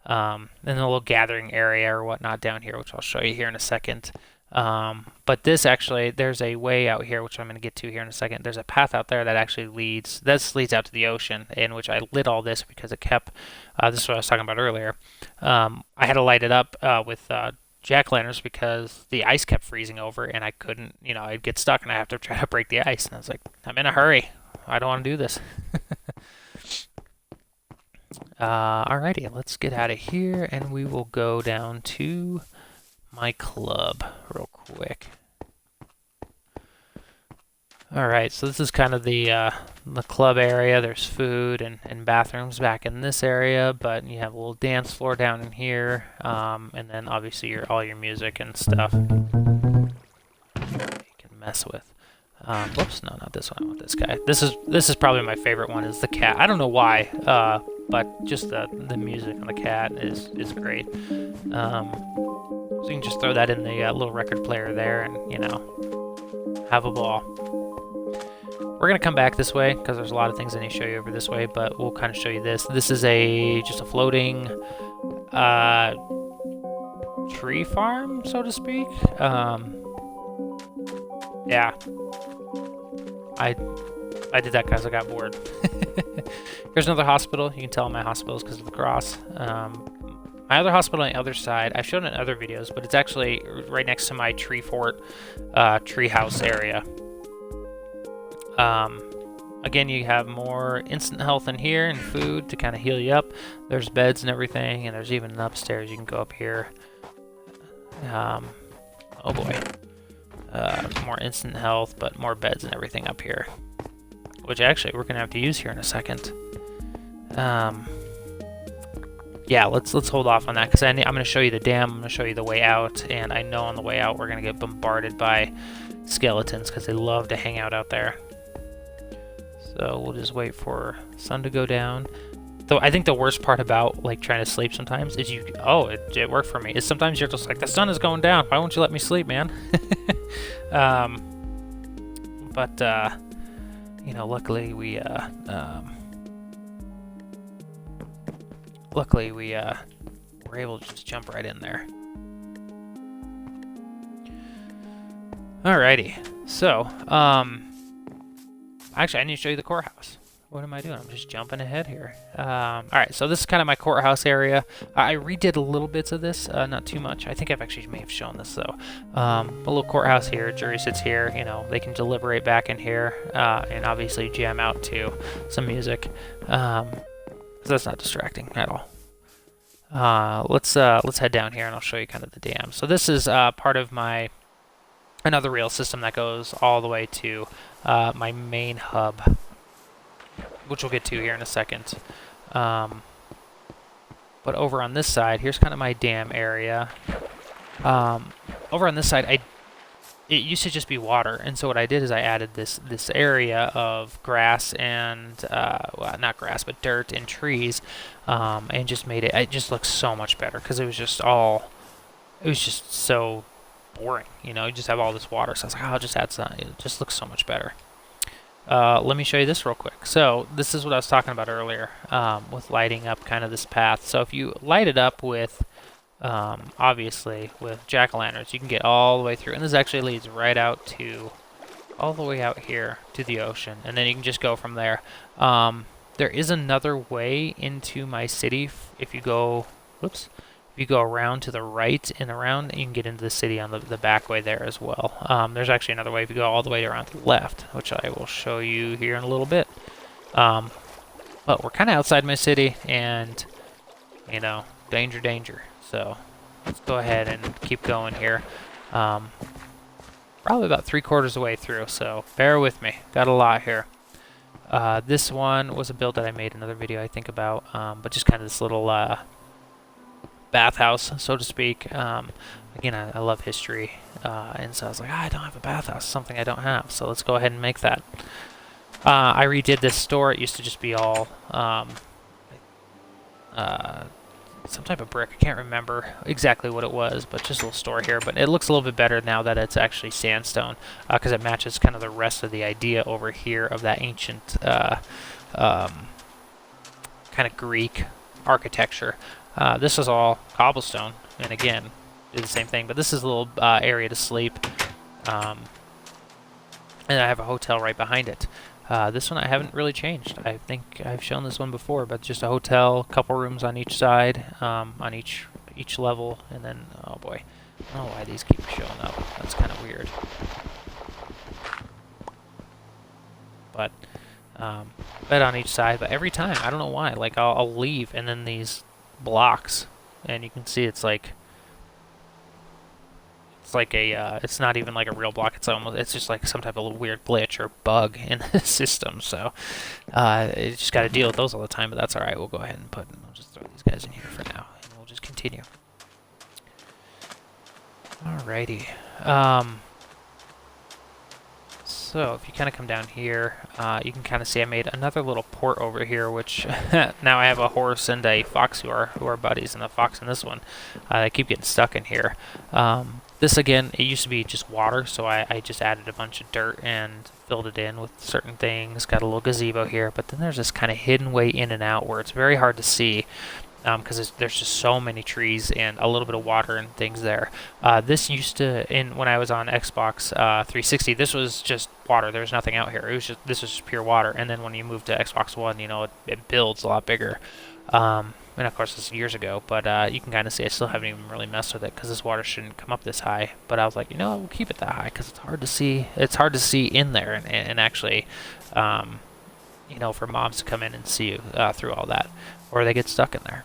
And a little gathering area or whatnot down here, which I'll show you here in a second. But this actually, there's a way out here, which I'm going to get to here in a second. There's a path out there that actually leads out to the ocean, in which I lit all this because it kept, this is what I was talking about earlier. I had to light it up with jack-o'-lanterns because the ice kept freezing over and I couldn't, I'd get stuck and I have to try to break the ice. And I was like, I'm in a hurry. I don't want to do this. Alrighty, let's get out of here and we will go down to my club real quick. Alright, so this is kind of the club area. There's food and bathrooms back in this area, but you have a little dance floor down in here, and then obviously all your music and stuff you can mess with. Whoops, no, not this one. I want this guy. This is probably my favorite one, is the cat. I don't know why, but just the music on the cat is great. So you can just throw that in the little record player there and, have a ball. We're going to come back this way because there's a lot of things I need to show you over this way, but we'll kind of show you this. This is just a floating tree farm, so to speak. Yeah. I did that because I got bored. Here's another hospital. You can tell my hospital is because of the cross. My other hospital on the other side, I've shown it in other videos, but it's actually right next to my tree fort, tree house area. Again, you have more instant health in here and food to kind of heal you up. There's beds and everything, and there's even an upstairs. You can go up here. Oh boy. More instant health, but more beds and everything up here. Which actually we're gonna have to use here in a second. Yeah, let's hold off on that because I'm going to show you the dam. I'm going to show you the way out, and I know on the way out we're going to get bombarded by skeletons because they love to hang out there. So we'll just wait for sun to go down. Though I think the worst part about trying to sleep sometimes is it worked for me. Is sometimes you're just like, the sun is going down. Why won't you let me sleep, man? Luckily we were able to just jump right in there. Alrighty, so actually I need to show you the courthouse. What am I doing? I'm just jumping ahead here. Alright, so this is kind of my courthouse area. I redid a little bits of this, not too much. I think I've actually may have shown this though. A little courthouse here, jury sits here, they can deliberate back in here, and obviously jam out to some music. So that's not distracting at all. Let's head down here and I'll show you kind of the dam. So this is part of another rail system that goes all the way to my main hub, which we'll get to here in a second. But over on this side, here's kind of my dam area. Over on this side, it used to just be water, and so what I did is I added this area of grass and well, not grass, but dirt and trees, and just made it just looks so much better because it was just so boring, you just have all this water. So I was like, I'll just add some. It just looks so much better. Let me show you this real quick. So this is what I was talking about earlier, with lighting up kind of this path. So if you light it up with obviously with jack-o'-lanterns, you can get all the way through, and this actually leads right out to all the way out here to the ocean, and then you can just go from there. There is another way into my city. If you go around to the right and around, you can get into the city on the back way there as well. There's actually another way if you go all the way around to the left, which I will show you here in a little bit. But we're kind of outside my city, and danger. So let's go ahead and keep going here. Probably about 3/4 of the way through, so bear with me. Got a lot here. This one was a build that I made another video I think about, but just kind of this little bathhouse, so to speak. Again, I love history, and so I was like, I don't have a bathhouse, something I don't have, so let's go ahead and make that. I redid this store. It used to just be all some type of brick. I can't remember exactly what it was, but just a little store here. But it looks a little bit better now that it's actually sandstone, because it matches kind of the rest of the idea over here of that ancient kind of Greek architecture. This is all cobblestone, and again, do the same thing. But this is a little area to sleep, and I have a hotel right behind it. This one I haven't really changed. I think I've shown this one before, but just a hotel, couple rooms on each side, on each level, and then, oh boy, I don't know why these keep showing up. That's kind of weird. But bed on each side. But every time, I don't know why. Like I'll leave, and then these blocks, and you can see it's like a, it's not even like a real block. It's just like some type of weird glitch or bug in the system. So, you just got to deal with those all the time. But that's all right. We'll go ahead and I'll just throw these guys in here for now, and we'll just continue. Alrighty. So if you kind of come down here, you can kind of see I made another little port over here, which now I have a horse and a fox who are buddies, and the fox and this one, they keep getting stuck in here. This again, it used to be just water, so I just added a bunch of dirt and filled it in with certain things. Got a little gazebo here, but then there's this kind of hidden way in and out where it's very hard to see. Because there's just so many trees and a little bit of water and things there. This used to, when I was on Xbox 360, this was just water. There was nothing out here. This was just pure water. And then when you move to Xbox One, you know, it builds a lot bigger. And of course, this is years ago, but you can kind of see I still haven't even really messed with it because this water shouldn't come up this high. But I was like, you know, we'll keep it that high because it's hard to see. It's hard to see in there and actually, you know, for mobs to come in and see you through all that, or they get stuck in there.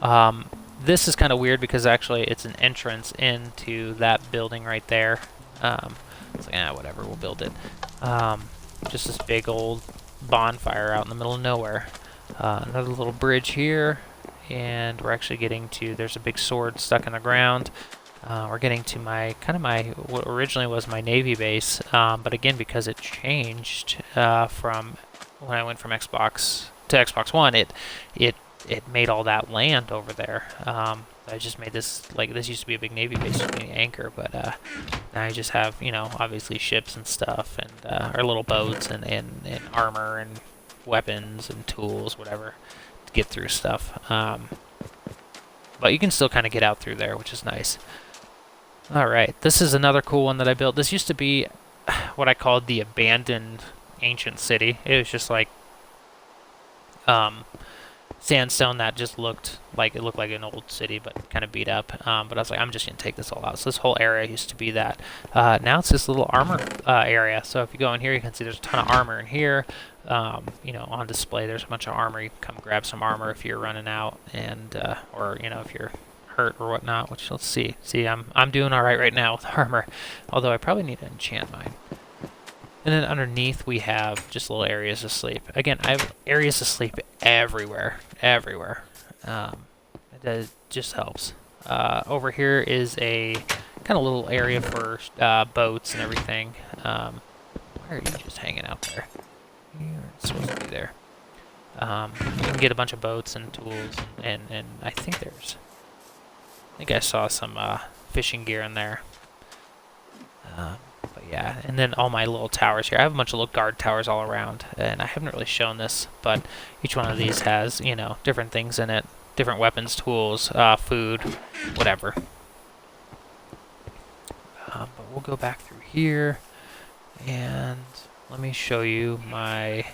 Alrighty. This is kind of weird because actually it's an entrance into that building right there. It's like, whatever, we'll build it. Just this big old bonfire out in the middle of nowhere. Another little bridge here, and we're actually getting to, there's a big sword stuck in the ground. We're getting to what originally was my Navy base, but again, because it changed from when I went from Xbox to Xbox One, it made all that land over there. I just made this, like, this used to be a big Navy base with an anchor, but now I just have, you know, obviously ships and stuff, and our little boats, and armor, and weapons, and tools, whatever, to get through stuff. But you can still kind of get out through there, which is nice. Alright, this is another cool one that I built. This used to be what I called the abandoned ancient city. It was just like sandstone that just looked like an old city, but kind of beat up. But I was like, I'm just gonna take this all out. So this whole area used to be that. Now it's this little armor area. So if you go in here, you can see there's a ton of armor in here. You know, on display, there's a bunch of armor. You can come grab some armor if you're running out, and or you know, if you're hurt or whatnot. Which let's see. See, I'm doing all right now with armor, although I probably need to enchant mine. And then underneath we have just little areas to sleep. Again, I have areas to sleep everywhere. It just helps. Over here is a kind of little area for boats and everything. Why are you just hanging out there? You're supposed to be there. You can get a bunch of boats and tools, and I think I saw some fishing gear in there. But yeah, and then all my little towers here. I have a bunch of little guard towers all around, and I haven't really shown this, but each one of these has, you know, different things in it, different weapons, tools, food, whatever. But we'll go back through here, and let me show you my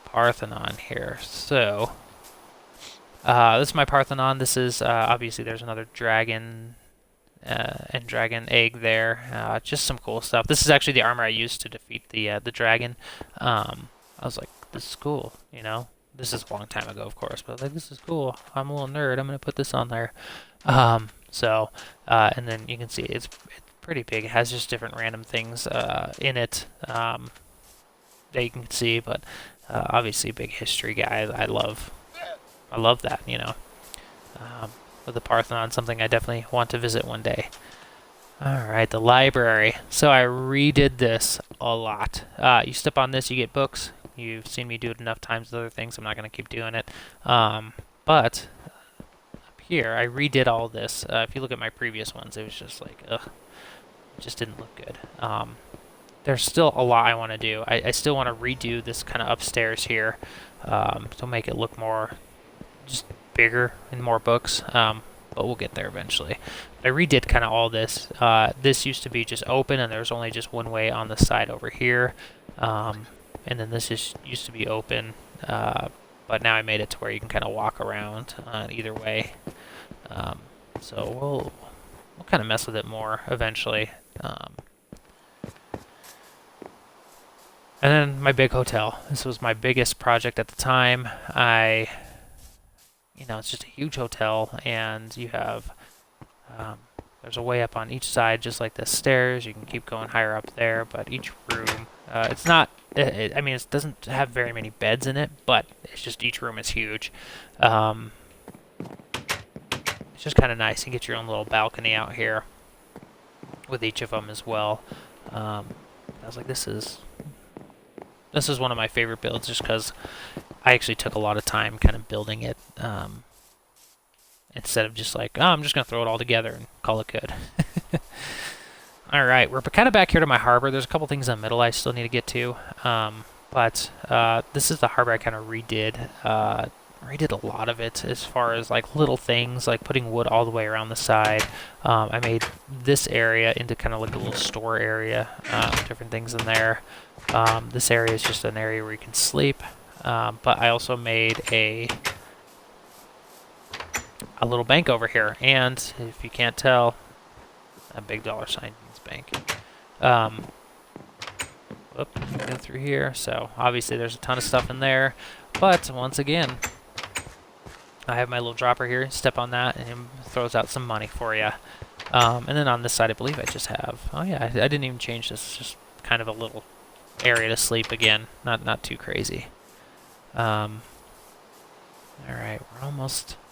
Parthenon here. So, this is my Parthenon. This is, obviously there's another dragon and dragon egg there. Just some cool stuff. This is actually the armor I used to defeat the dragon. I was like, this is cool, you know? This is a long time ago, of course, but I was like, this is cool. I'm a little nerd. I'm going to put this on there. And then you can see it's pretty big. It has just different random things in it that you can see, but obviously big history guy. I love that, you know. With the Parthenon, something I definitely want to visit one day. Alright, the library. So I redid this a lot. You step on this, you get books. You've seen me do it enough times with other things, I'm not going to keep doing it. But up here, I redid all this. If you look at my previous ones, it was just like, ugh, it just didn't look good. There's still a lot I want to do. I still want to redo this kind of upstairs here to make it look more, just bigger and more books. But we'll get there eventually. I redid kind of all this. This used to be just open, and there's only just one way on the side over here. And then this used to be open, but now I made it to where you can kind of walk around either way. So we'll kind of mess with it more eventually. And then my big hotel. This was my biggest project at the time. It's just a huge hotel, and you have, there's a way up on each side, just like the stairs. You can keep going higher up there, but each room, it's not, I mean, it doesn't have very many beds in it, but it's just each room is huge. It's just kind of nice. You get your own little balcony out here with each of them as well. I was like, this is one of my favorite builds, just because I actually took a lot of time kind of building it, instead of just like, oh, I'm just going to throw it all together and call it good. Alright, we're kind of back here to my harbor. There's a couple things in the middle I still need to get to, but this is the harbor I kind of redid. Redid a lot of it as far as like little things, like putting wood all the way around the side. I made this area into kind of like a little store area, different things in there. This area is just an area where you can sleep, but I also made a little bank over here, and if you can't tell, a big dollar sign means bank. Go through here, so obviously there's a ton of stuff in there, but once again, I have my little dropper here. Step on that, and it throws out some money for you. And then on this side, I believe I just have, oh yeah, I didn't even change this. It's just kind of a little area to sleep again, not too crazy. Alright,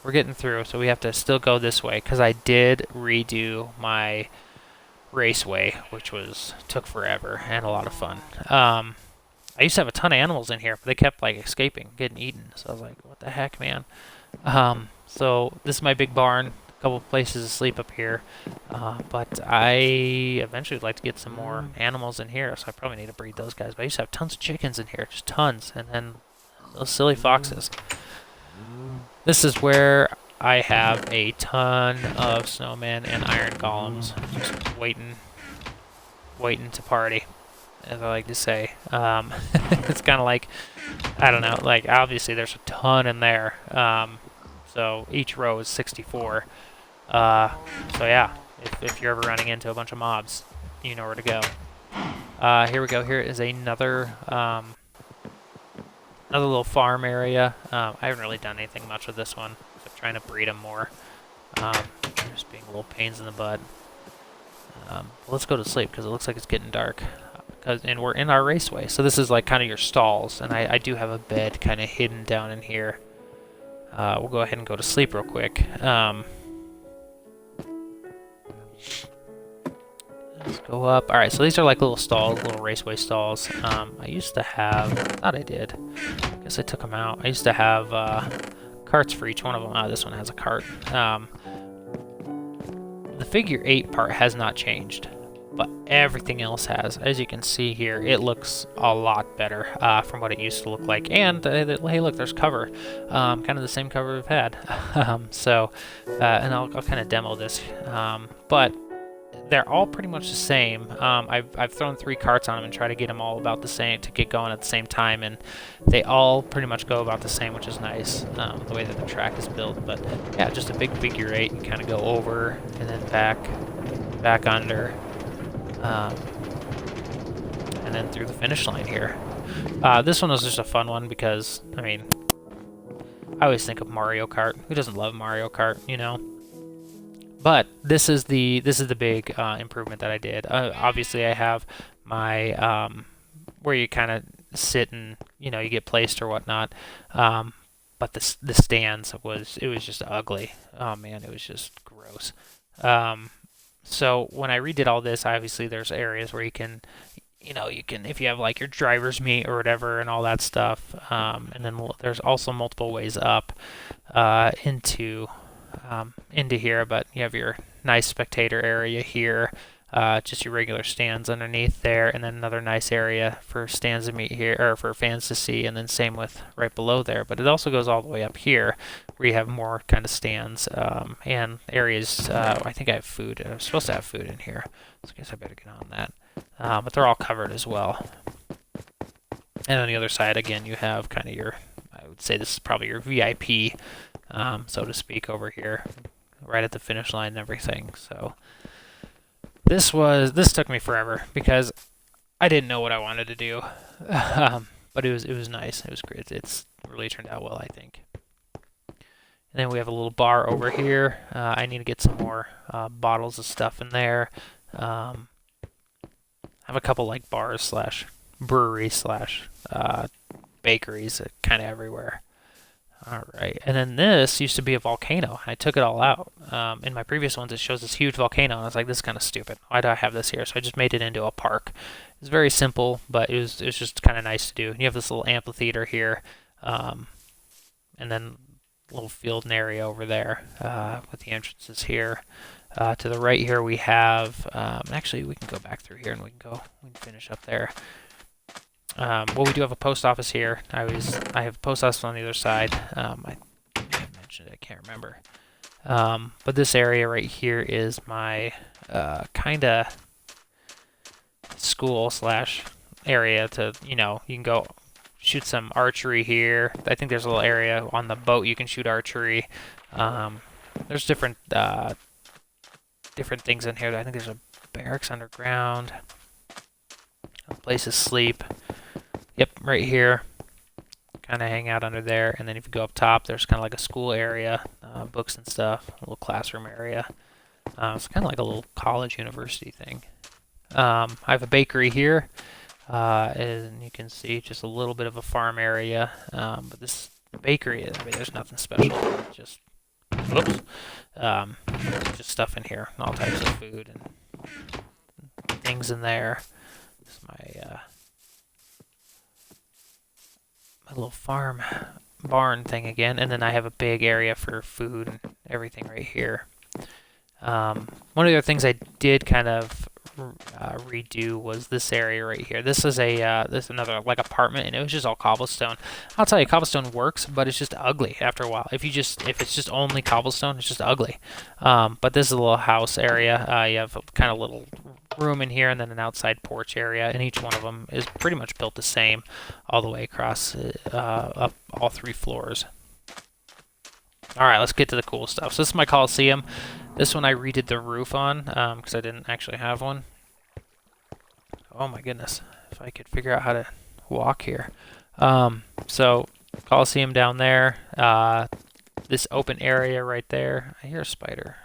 we're getting through, so we have to still go this way, because I did redo my raceway, which took forever and a lot of fun. I used to have a ton of animals in here, but they kept like escaping, getting eaten, so I was like, what the heck, man? So this is my big barn, a couple places to sleep up here, but I eventually would like to get some more animals in here, so I probably need to breed those guys. But I used to have tons of chickens in here, just tons, and then those silly foxes. This is where I have a ton of snowmen and iron golems just waiting to party, as I like to say. It's kind of like, I don't know, like obviously there's a ton in there. So each row is 64. So yeah, if you're ever running into a bunch of mobs, you know where to go. Here we go. Here is another little farm area. I haven't really done anything much with this one. I'm trying to breed them more. Just being little pains in the butt. Let's go to sleep because it looks like it's getting dark. And we're in our raceway. So this is like kind of your stalls. And I do have a bed kind of hidden down in here. We'll go ahead and go to sleep real quick. Let's go up. Alright, so these are like little stalls, little raceway stalls. I used to have, I thought I did. I guess I took them out. I used to have carts for each one of them. Oh, this one has a cart. The figure 8 part has not changed, but everything else has. As you can see here, it looks a lot better from what it used to look like. And hey, look, there's cover. Kind of the same cover we've had. And I'll kind of demo this. But they're all pretty much the same. I've thrown 3 carts on them and tried to get them all about the same, to get going at the same time, and they all pretty much go about the same, which is nice, the way that the track is built. But yeah, just a big figure 8. You kind of go over and then back under, and then through the finish line here. This one was just a fun one because, I mean, I always think of Mario Kart. Who doesn't love Mario Kart, you know? But this is the big improvement that I did. Obviously, I have my where you kind of sit and you get placed or whatnot. But the stands was just ugly. Oh man, it was just gross. So when I redid all this, obviously there's areas where you can, you can, if you have like your driver's meet or whatever and all that stuff, and then there's also multiple ways up into here, but you have your nice spectator area here, just your regular stands underneath there, and then another nice area for stands to meet here, or for fans to see, and then same with right below there. But it also goes all the way up here, where you have more kind of stands and areas. I think I have food. I'm supposed to have food in here, so I guess I better get on that. But they're all covered as well. And on the other side, again, you have kind of your, I would say this is probably your VIP, so to speak, over here, right at the finish line and everything. So this took me forever because I didn't know what I wanted to do, but it was nice. It was great. It's really turned out well, I think. And then we have a little bar over here. I need to get some more bottles of stuff in there. I have a couple like bars slash brewery slash bakeries kind of everywhere. All right, and then this used to be a volcano. I took it all out. In my previous ones, it shows this huge volcano, and I was like, this is kind of stupid. Why do I have this here? So I just made it into a park. It's very simple, but it was just kind of nice to do. And you have this little amphitheater here, and then a little field and area over there with the entrances here. To the right here, we have. Actually, we can go back through here, and we can finish up there. Well, we do have a post office here. I have a post office on the other side. I may have mentioned it, I can't remember. But this area right here is my kind of school slash area to, you can go shoot some archery here. I think there's a little area on the boat you can shoot archery. There's different things in here. I think there's a barracks underground. A place to sleep. Yep, right here. Kind of hang out under there. And then if you go up top, there's kind of like a school area, books and stuff, a little classroom area. It's kind of like a little college university thing. I have a bakery here. And you can see just a little bit of a farm area. But this bakery, there's nothing special. Just, whoops. Just stuff in here. All types of food and things in there. This is my little farm barn thing again, and then I have a big area for food and everything right here. One of the other things I did kind of redo was this area right here. This is another like apartment, and it was just all cobblestone. I'll tell you, cobblestone works, but it's just ugly after a while. If it's just only cobblestone, it's just ugly. But this is a little house area. You have a kind of little room in here, and then an outside porch area, and each one of them is pretty much built the same all the way across up all 3 floors. All right, let's get to the cool stuff. So this is my Coliseum. This one I redid the roof on because I didn't actually have one. Oh my goodness, if I could figure out how to walk here. So Coliseum down there, this open area right there. I hear a spider.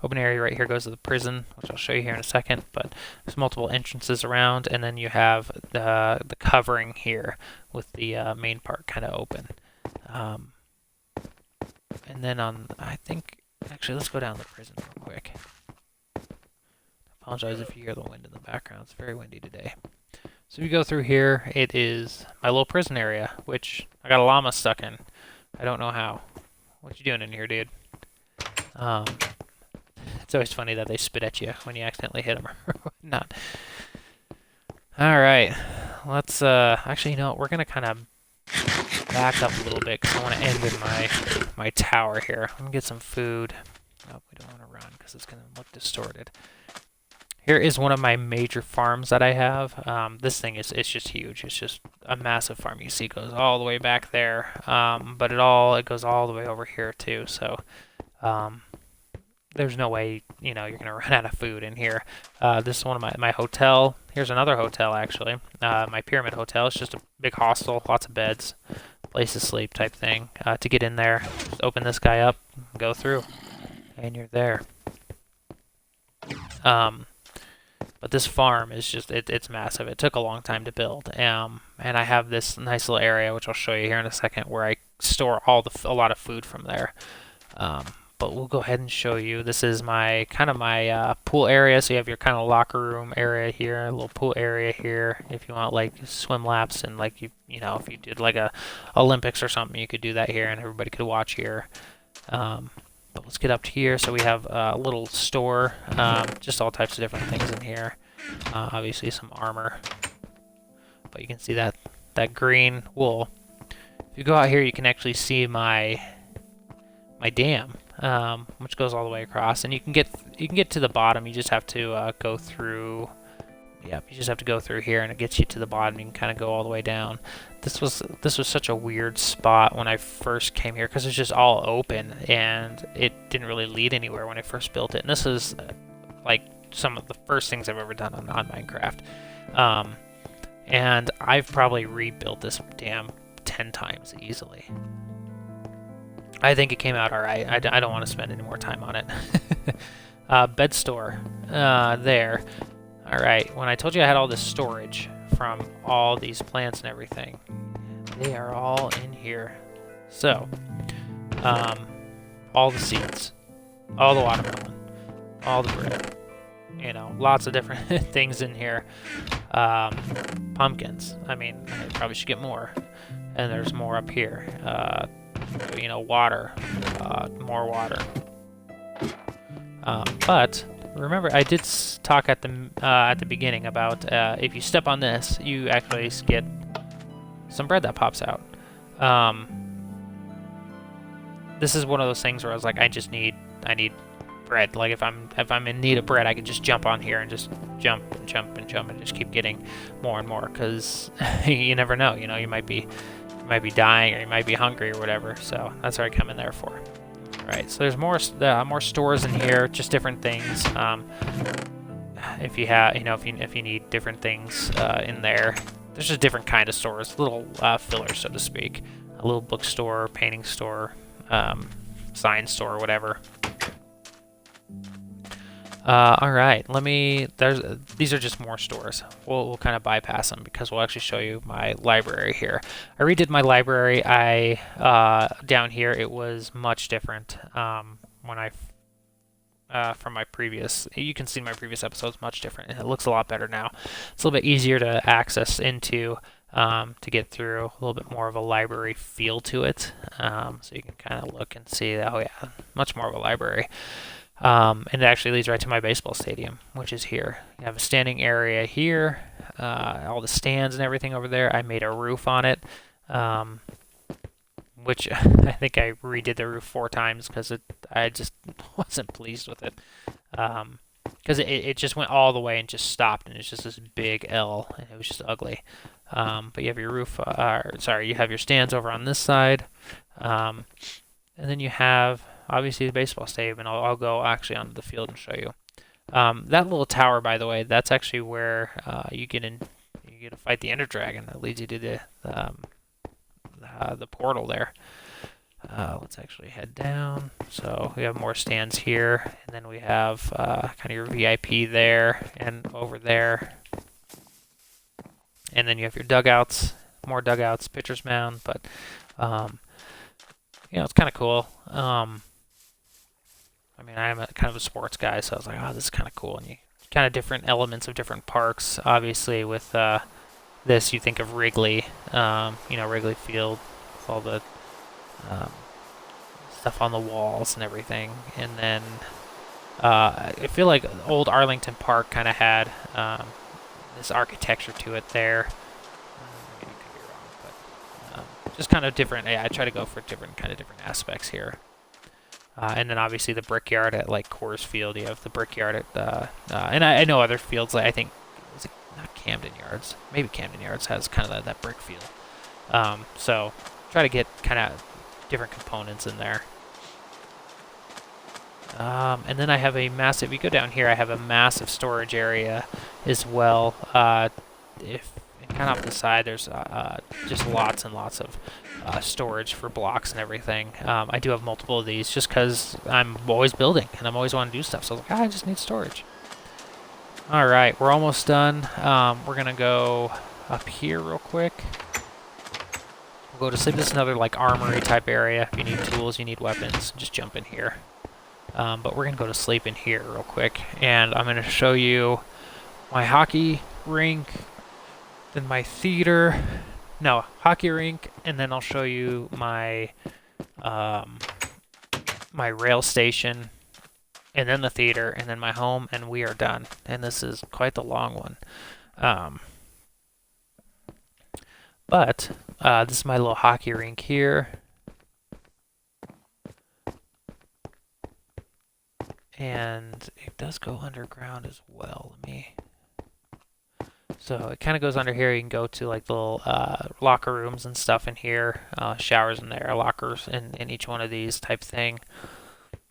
Open area right here goes to the prison, which I'll show you here in a second, but there's multiple entrances around, and then you have the covering here with the main part kind of open. And then actually, let's go down to the prison real quick. I apologize if you hear the wind in the background. It's very windy today. So if you go through here, it is my little prison area, which I got a llama stuck in. I don't know how. What you doing in here, dude? It's always funny that they spit at you when you accidentally hit them or whatnot. All right, let's actually, we're gonna kind of back up a little bit because I want to end with my tower here. Let me get some food. Oh, we don't want to run because it's gonna look distorted. Here is one of my major farms that I have. This thing it's just huge. It's just a massive farm. You see, it goes all the way back there, but it goes all the way over here too. So there's no way you're gonna run out of food in here. This is one of my hotel. Here's another hotel actually. My Pyramid Hotel. It's just a big hostel, lots of beds, place to sleep type thing. To get in there, just open this guy up, go through, and you're there. But this farm is just, it's massive. It took a long time to build. And I have this nice little area, which I'll show you here in a second, where I store a lot of food from there. but we'll go ahead and show you. This is my kind of my pool area. So you have your kind of locker room area here, a little pool area here. If you want like swim laps and like you know if you did like a Olympics or something, you could do that here, and everybody could watch here. But let's get up to here. So we have a little store, just all types of different things in here. Obviously some armor, but you can see that green wool. If you go out here, you can actually see my dam, which goes all the way across, and you can get to the bottom. You just have to go through. Yep, you just have to go through here, and it gets you to the bottom. You can kind of go all the way down. This was such a weird spot when I first came here because it's just all open, and it didn't really lead anywhere when I first built it. And this is like some of the first things I've ever done on Minecraft. And I've probably rebuilt this dam 10 times easily. I think it came out alright. I don't want to spend any more time on it. Bed store. There. Alright, when I told you I had all this storage from all these plants and everything, they are all in here. So, all the seeds, all the watermelon, all the bread, you know, lots of different things in here. Pumpkins. I mean, I probably should get more. And there's more up here. You know, water, more water. But remember, I did talk at the beginning about if you step on this, you actually get some bread that pops out. This is one of those things where I was like, I need bread. Like if I'm in need of bread, I can just jump on here and just jump and jump and jump and just keep getting more and more, because you never know. You know, you might be dying, or you might be hungry or whatever. So that's what I come in there for. Right, so there's more stores in here, just different things. If you have, you know, if you need different things in there, there's just different kind of stores, little fillers, so to speak. A little bookstore, painting store, sign store, whatever. All right, these are just more stores. We'll kind of bypass them because we'll actually show you my library here. I redid my library. Down here it was much different when from my previous. You can see my previous episodes much different, and it looks a lot better now. It's a little bit easier to access into, to get through, a little bit more of a library feel to it. So you can kind of look and see, oh yeah, much more of a library. And it actually leads right to my baseball stadium, which is here. You have a standing area here, all the stands and everything over there. I made a roof on it, which I think I redid the roof 4 times because I just wasn't pleased with it. Because it just went all the way and just stopped, and it's just this big L, and it was just ugly. But you have your roof, you have your stands over on this side, and then you have obviously the baseball stadium, and I'll go actually onto the field and show you. That little tower, by the way, that's actually where you get to fight the Ender Dragon. That leads you to the portal there. Let's actually head down. So we have more stands here, and then we have kind of your VIP there and over there. And then you have your dugouts, more dugouts, pitcher's mound, but you know, it's kind of cool. I mean, I'm kind of a sports guy, so I was like, oh, this is kind of cool. And you kind of different elements of different parks. Obviously, with this, you think of Wrigley, you know, Wrigley Field, with all the stuff on the walls and everything. And then I feel like old Arlington Park kind of had this architecture to it there. I could be wrong, but just kind of different. Yeah, I try to go for different aspects here. And then obviously the Brickyard at like Coors Field. You have the Brickyard at, and I know other fields. Like I think was it not Camden Yards? Maybe Camden Yards has kind of that brick feel. So try to get kind of different components in there. And then I have a massive. If you go down here, I have a massive storage area as well. If kind of off the side, there's just lots and lots of storage for blocks and everything. I do have multiple of these just because I'm always building and I'm always wanting to do stuff. So I was like, I just need storage. All right, we're almost done. We're gonna go up here real quick. We'll go to sleep. This is another like armory type area. If you need tools, you need weapons, just jump in here. But we're going to go to sleep in here real quick. And I'm going to show you my hockey rink, then my theater. No, hockey rink, and then I'll show you my my rail station, and then the theater, and then my home, and we are done. And this is quite the long one. But this is my little hockey rink here. And it does go underground as well. So it kind of goes under here. You can go to like the little locker rooms and stuff in here, showers in there, lockers in each one of these type thing.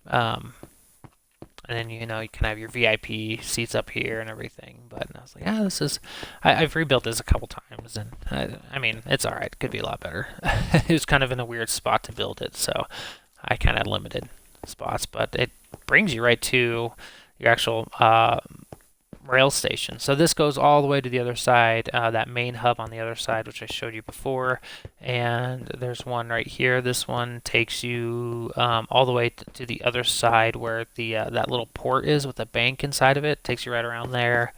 And then, you know, you can have your VIP seats up here and everything. But I was like, this is... I've rebuilt this a couple times, and I mean, it's all right. Could be a lot better. It was kind of in a weird spot to build it, so I kind of limited spots. But it brings you right to your actual rail station. So this goes all the way to the other side, that main hub on the other side, which I showed you before. And there's one right here. This one takes you all the way to the other side where the that little port is with the bank inside of it. Takes you right around there.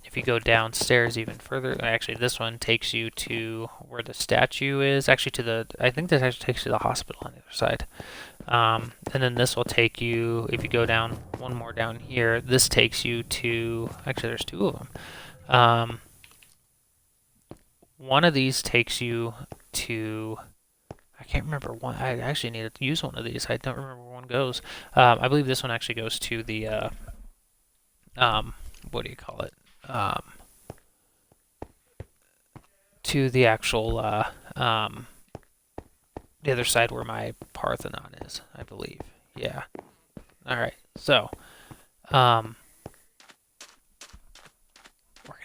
If you go downstairs even further, actually this one takes you to where the statue is. Actually to the, I think this actually takes you to the hospital on the other side. And then this will take you, if you go down one more down here, this takes you to, actually there's two of them. One of these takes you to, I can't remember one, I actually need to use one of these. I don't remember where one goes. I believe this one actually goes to the, what do you call it? To the actual, the other side where my Parthenon is, I believe. Yeah. Alright, so we're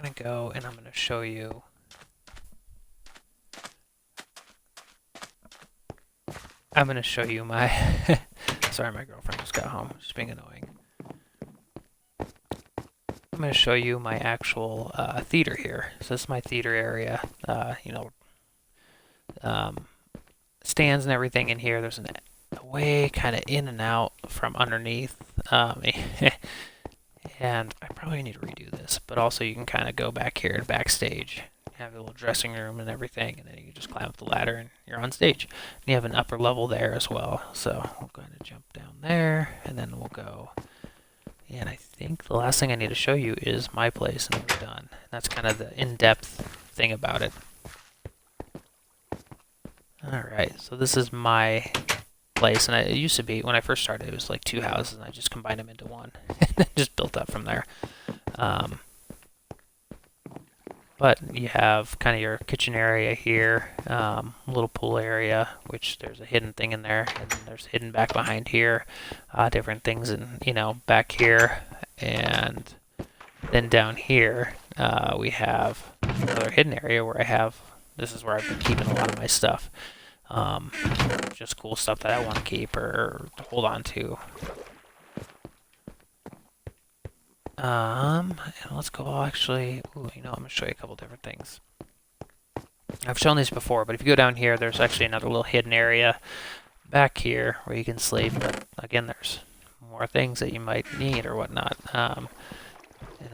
gonna go and I'm gonna show you my sorry, my girlfriend just got home. She's being annoying. I'm gonna show you my actual theater here. So this is my theater area. You know, stands and everything in here. There's a way kind of in and out from underneath. And I probably need to redo this, but also you can kind of go back here to backstage. You have a little dressing room and everything, and then you can just climb up the ladder and you're on stage. And you have an upper level there as well. So we'll go ahead and jump down there, and then we'll go. And I think the last thing I need to show you is my place, and we're done. And that's kind of the in-depth thing about it. Alright, so this is my place, and it used to be, when I first started, it was like two houses, and I just combined them into one, and then just built up from there. But you have kind of your kitchen area here, little pool area, which there's a hidden thing in there, and then there's hidden back behind here, different things, and you know, back here, and then down here we have another hidden area where I have. This is where I've been keeping a lot of my stuff. Just cool stuff that I want to keep or hold on to. And let's go actually, ooh, you know, I'm going to show you a couple different things. I've shown these before, but if you go down here, there's actually another little hidden area back here where you can sleep. But again, there's more things that you might need or whatnot. And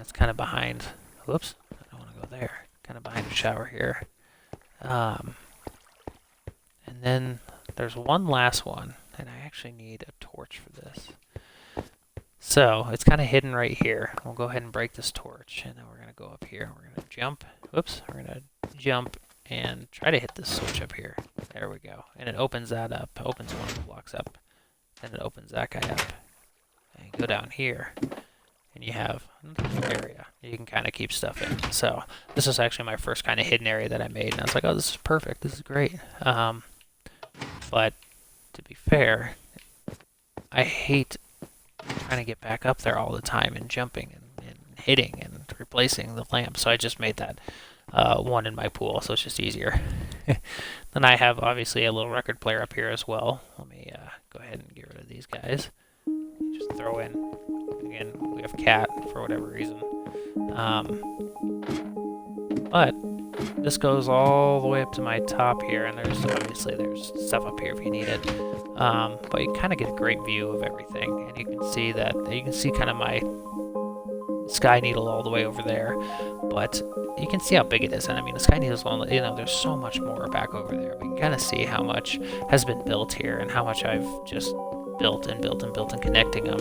it's kind of behind, whoops, I don't want to go there. Kind of behind the shower here. And then there's one last one, and I actually need a torch for this. So it's kind of hidden right here. We'll go ahead and break this torch, and then we're going to go up here. We're going to jump. Whoops. We're going to jump and try to hit this switch up here. There we go. And it opens that up. Opens one of the blocks up. Then it opens that guy up. And you go down here, and you have another area you can kind of keep stuff in. So this is actually my first kind of hidden area that I made, and I was like, oh, this is perfect. This is great. But to be fair, I hate trying to get back up there all the time and jumping and hitting and replacing the lamp. So I just made that one in my pool, so it's just easier. Then I have obviously a little record player up here as well. Let me go ahead and get rid of these guys. Just throw in, again, we have cat for whatever reason. But this goes all the way up to my top here, and there's stuff up here if you need it. But you kind of get a great view of everything, and you can see kind of my Sky Needle all the way over there, but you can see how big it is. And I mean, the Sky Needle's only, there's so much more back over there. We can kind of see how much has been built here and how much I've just built and connecting them.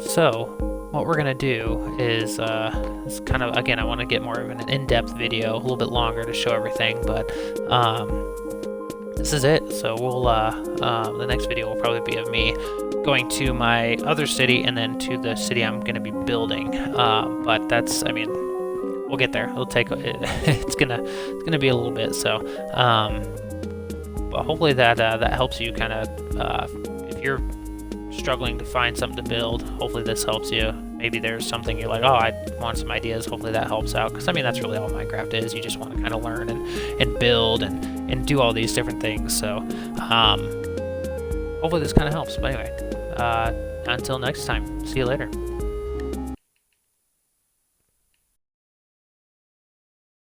So what we're gonna do is kind of, again, I want to get more of an in-depth video, a little bit longer to show everything, but this is it. So we'll the next video will probably be of me going to my other city and then to the city I'm going to be building. But that's, I mean, we'll get there. It'll take it's gonna be a little bit. So, but hopefully that helps you kind of if you're struggling to find something to build. Hopefully this helps you. Maybe there's something you're like, oh, I want some ideas. Hopefully that helps out, because I mean that's really all Minecraft is. You just want to kind of learn and build and do all these different things. So hopefully this kind of helps. But anyway, until next time, see you later.